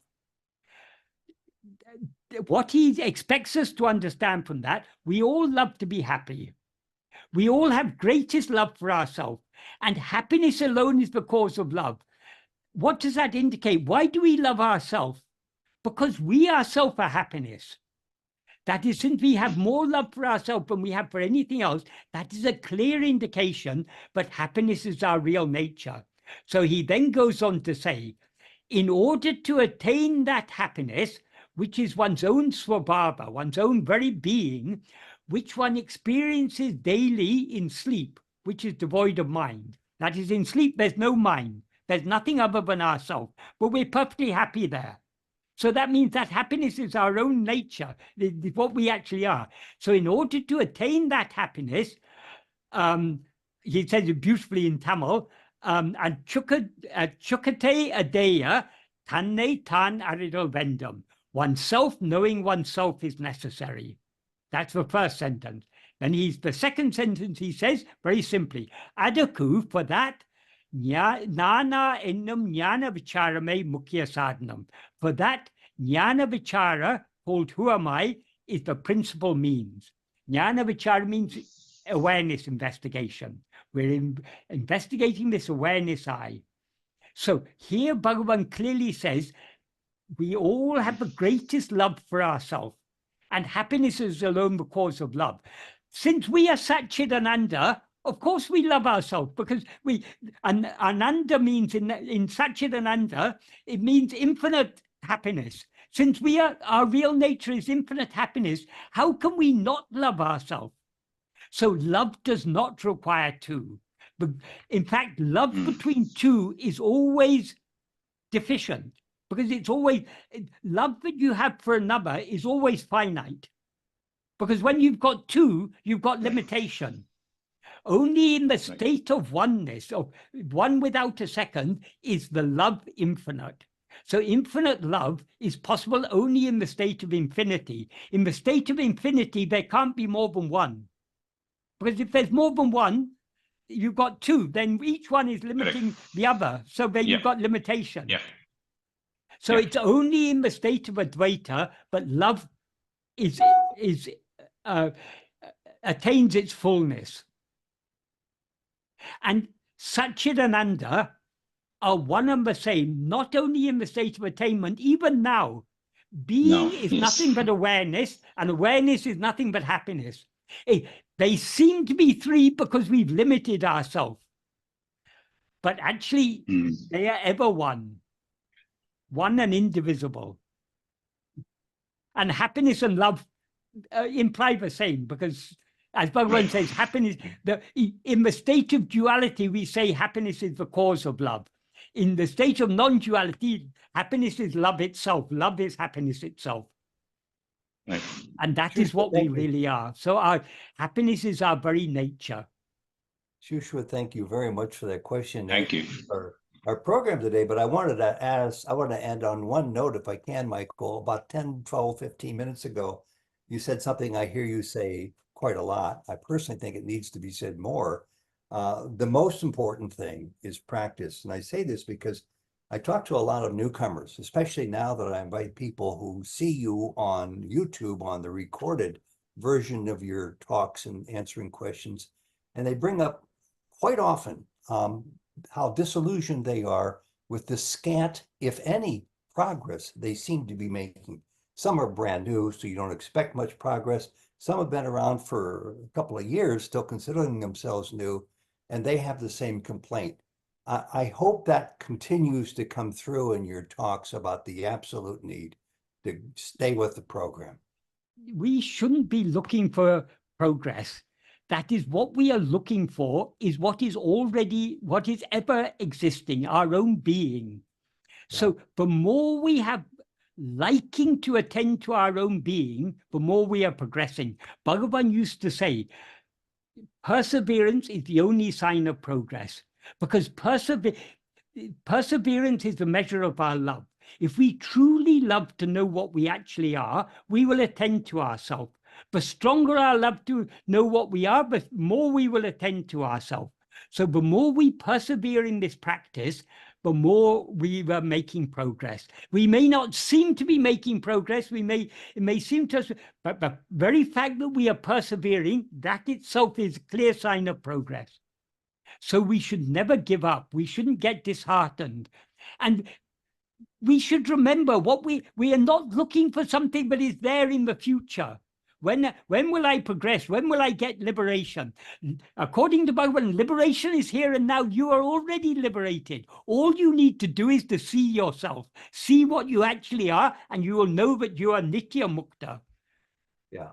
What he expects us to understand from that, we all love to be happy. We all have greatest love for ourselves, and happiness alone is the cause of love. What does that indicate? Why do we love ourselves? Because we ourselves are happiness. That is, since we have more love for ourselves than we have for anything else, that is a clear indication that happiness is our real nature. So he then goes on to say, in order to attain that happiness, which is one's own svabhava, one's own very being, which one experiences daily in sleep, which is devoid of mind. That is, in sleep, there's no mind. There's nothing other than ourselves, but we're perfectly happy there. So that means that happiness is our own nature, what we actually are. So in order to attain that happiness, he says it beautifully in Tamil, and chukate adeya tanne tan aridal vendam. Oneself, knowing oneself is necessary. That's the first sentence. Then the second sentence he says, very simply, Adaku, for that, jñāna ennum jnana-vicharame mukhya sadhanam. For that, jnana-vichara, called who am I, is the principal means. Jnana-vichara means awareness investigation. We're investigating this awareness I. So here Bhagavan clearly says, we all have the greatest love for ourselves, and happiness is alone the cause of love. Since we are Satchidananda, of course we love ourselves, because Ananda means in Satchidananda, it means infinite happiness. Since our real nature is infinite happiness, how can we not love ourselves? So love does not require two. But in fact, love between two is always deficient, because it's always, love that you have for another is always finite. Because when you've got two, you've got limitation. Only in the state of oneness, of one without a second, is the love infinite. So infinite love is possible only in the state of infinity. In the state of infinity, there can't be more than one. Because if there's more than one, you've got two, then each one is limiting the other. So then you've got limitation. Yeah. So it's only in the state of Advaita, but love attains its fullness. And Satchidananda are one and the same, not only in the state of attainment, even now. Being is nothing but awareness, and awareness is nothing but happiness. They seem to be three because we've limited ourselves. But actually, they are ever one. One and indivisible. And happiness and love imply the same, because as Bhagavan says, happiness, in the state of duality, we say happiness is the cause of love. In the state of non-duality, happiness is love itself. Love is happiness itself. Right. And that is what we really are. So our happiness is our very nature. Shushwa, thank you very much for that question. Thank you. Our program today, but I wanted to end on one note, if I can, Michael. About 10, 12, 15 minutes ago, you said something I hear you say quite a lot. I personally think it needs to be said more. The most important thing is practice. And I say this because I talk to a lot of newcomers, especially now that I invite people who see you on YouTube on the recorded version of your talks and answering questions. And they bring up quite often how disillusioned they are with the scant, if any, progress they seem to be making. Some are brand new, so you don't expect much progress. Some have been around for a couple of years, still considering themselves new, and they have the same complaint. I hope that continues to come through in your talks about the absolute need to stay with the program. We shouldn't be looking for progress. That is what we are looking for, is what is ever existing, our own being. Yeah. So the more we have liking to attend to our own being, the more we are progressing. Bhagavan used to say, perseverance is the only sign of progress, because perseverance is the measure of our love. If we truly love to know what we actually are, we will attend to ourselves. The stronger our love to know what we are, the more we will attend to ourselves. So the more we persevere in this practice, the more we were making progress. We may not seem to be making progress. It may seem to us, but the very fact that we are persevering, that itself is a clear sign of progress. So we should never give up. We shouldn't get disheartened. And we should remember we are not looking for something that is there in the future. When will I progress? When will I get liberation? According to Bhagavan, liberation is here and now. You are already liberated. All you need to do is to see yourself, see what you actually are, and you will know that you are Nitya Mukta. Yeah.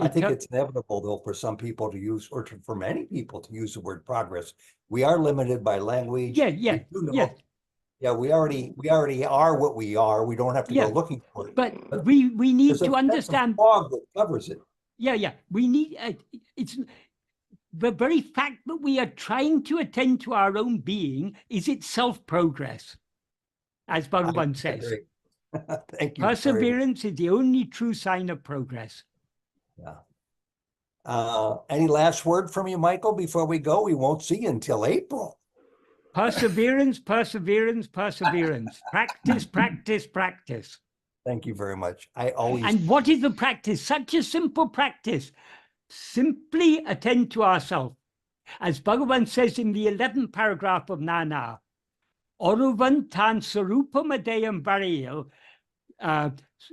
I think it's inevitable, though, for some people to use, or for many people to use the word progress. We are limited by language. Yeah. Yeah, we already are what we are. We don't have to go looking for it. But we need to understand. Fog that covers it. Yeah. We need. It's the very fact that we are trying to attend to our own being is itself progress, as Bhagavan says. Thank you. Perseverance is the only true sign of progress. Yeah. Any last word from you, Michael, before we go? We won't see you until April. Perseverance. Practice. Thank you very much. And what is the practice? Such a simple practice. Simply attend to ourselves. As Bhagavan says in the 11th paragraph of Nana, Oruvan tan sarupam adayam varayil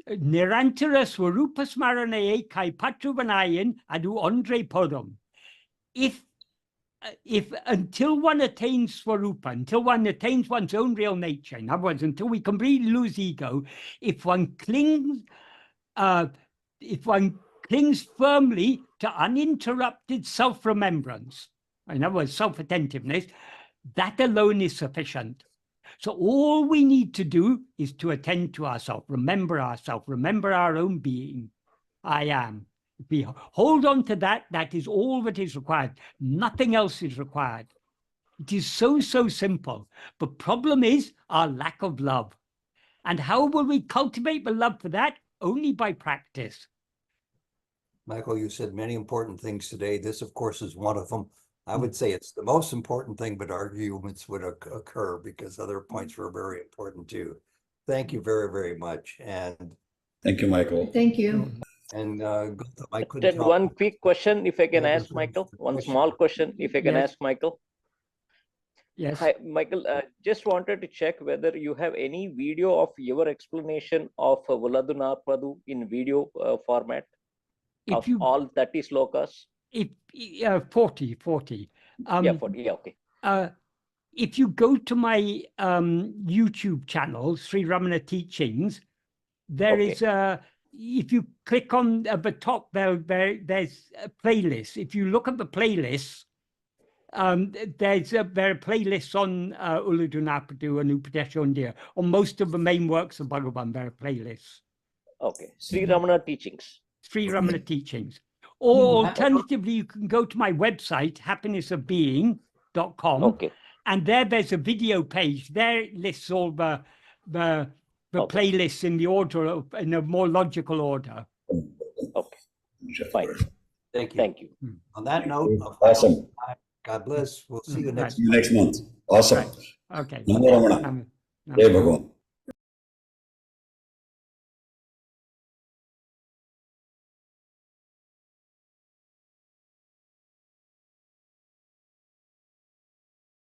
nirantara swarupa smaranaye kai patruvanayan adu andre podam. If until one attains Swarupa, until one attains one's own real nature, in other words, until we completely lose ego, if one clings firmly to uninterrupted self-remembrance, in other words, self-attentiveness, that alone is sufficient. So all we need to do is to attend to ourselves, remember our own being. I am. If we hold on to that, that is all that is required. Nothing else is required. It is so simple. The problem is our lack of love. And how will we cultivate the love for that? Only by practice. Michael, you said many important things today. This, of course, is one of them. I would say it's the most important thing, but arguments would occur because other points were very important too. Thank you very, very much. And thank you, Michael. Thank you. And I couldn't Then one quick question, if I can ask Michael, one small question, if I can ask Michael. Yes. Hi, Michael, just wanted to check whether you have any video of your explanation of Vuladuna Pradu in video format of all 30 slokas. 40. 40, okay. If you go to my YouTube channel, Sri Ramana Teachings, there is if you click on the top, there's a playlist. If you look at the playlists, there are playlists on Ulladu and Upadesha on most of the main works of Bhagavan. There are playlists. Okay, Sri Ramana teachings. Sri Ramana teachings. Or alternatively, you can go to my website, happinessofbeing.com. Okay. And there's a video page. There it lists all the playlists in the order, in a more logical order. Okay. Fine. Thank you. Thank you. On that note, Awesome. God bless. We'll see you next See you next month. Awesome. Right. Okay. Namo Ramana. Nam- Jai Bhagavan.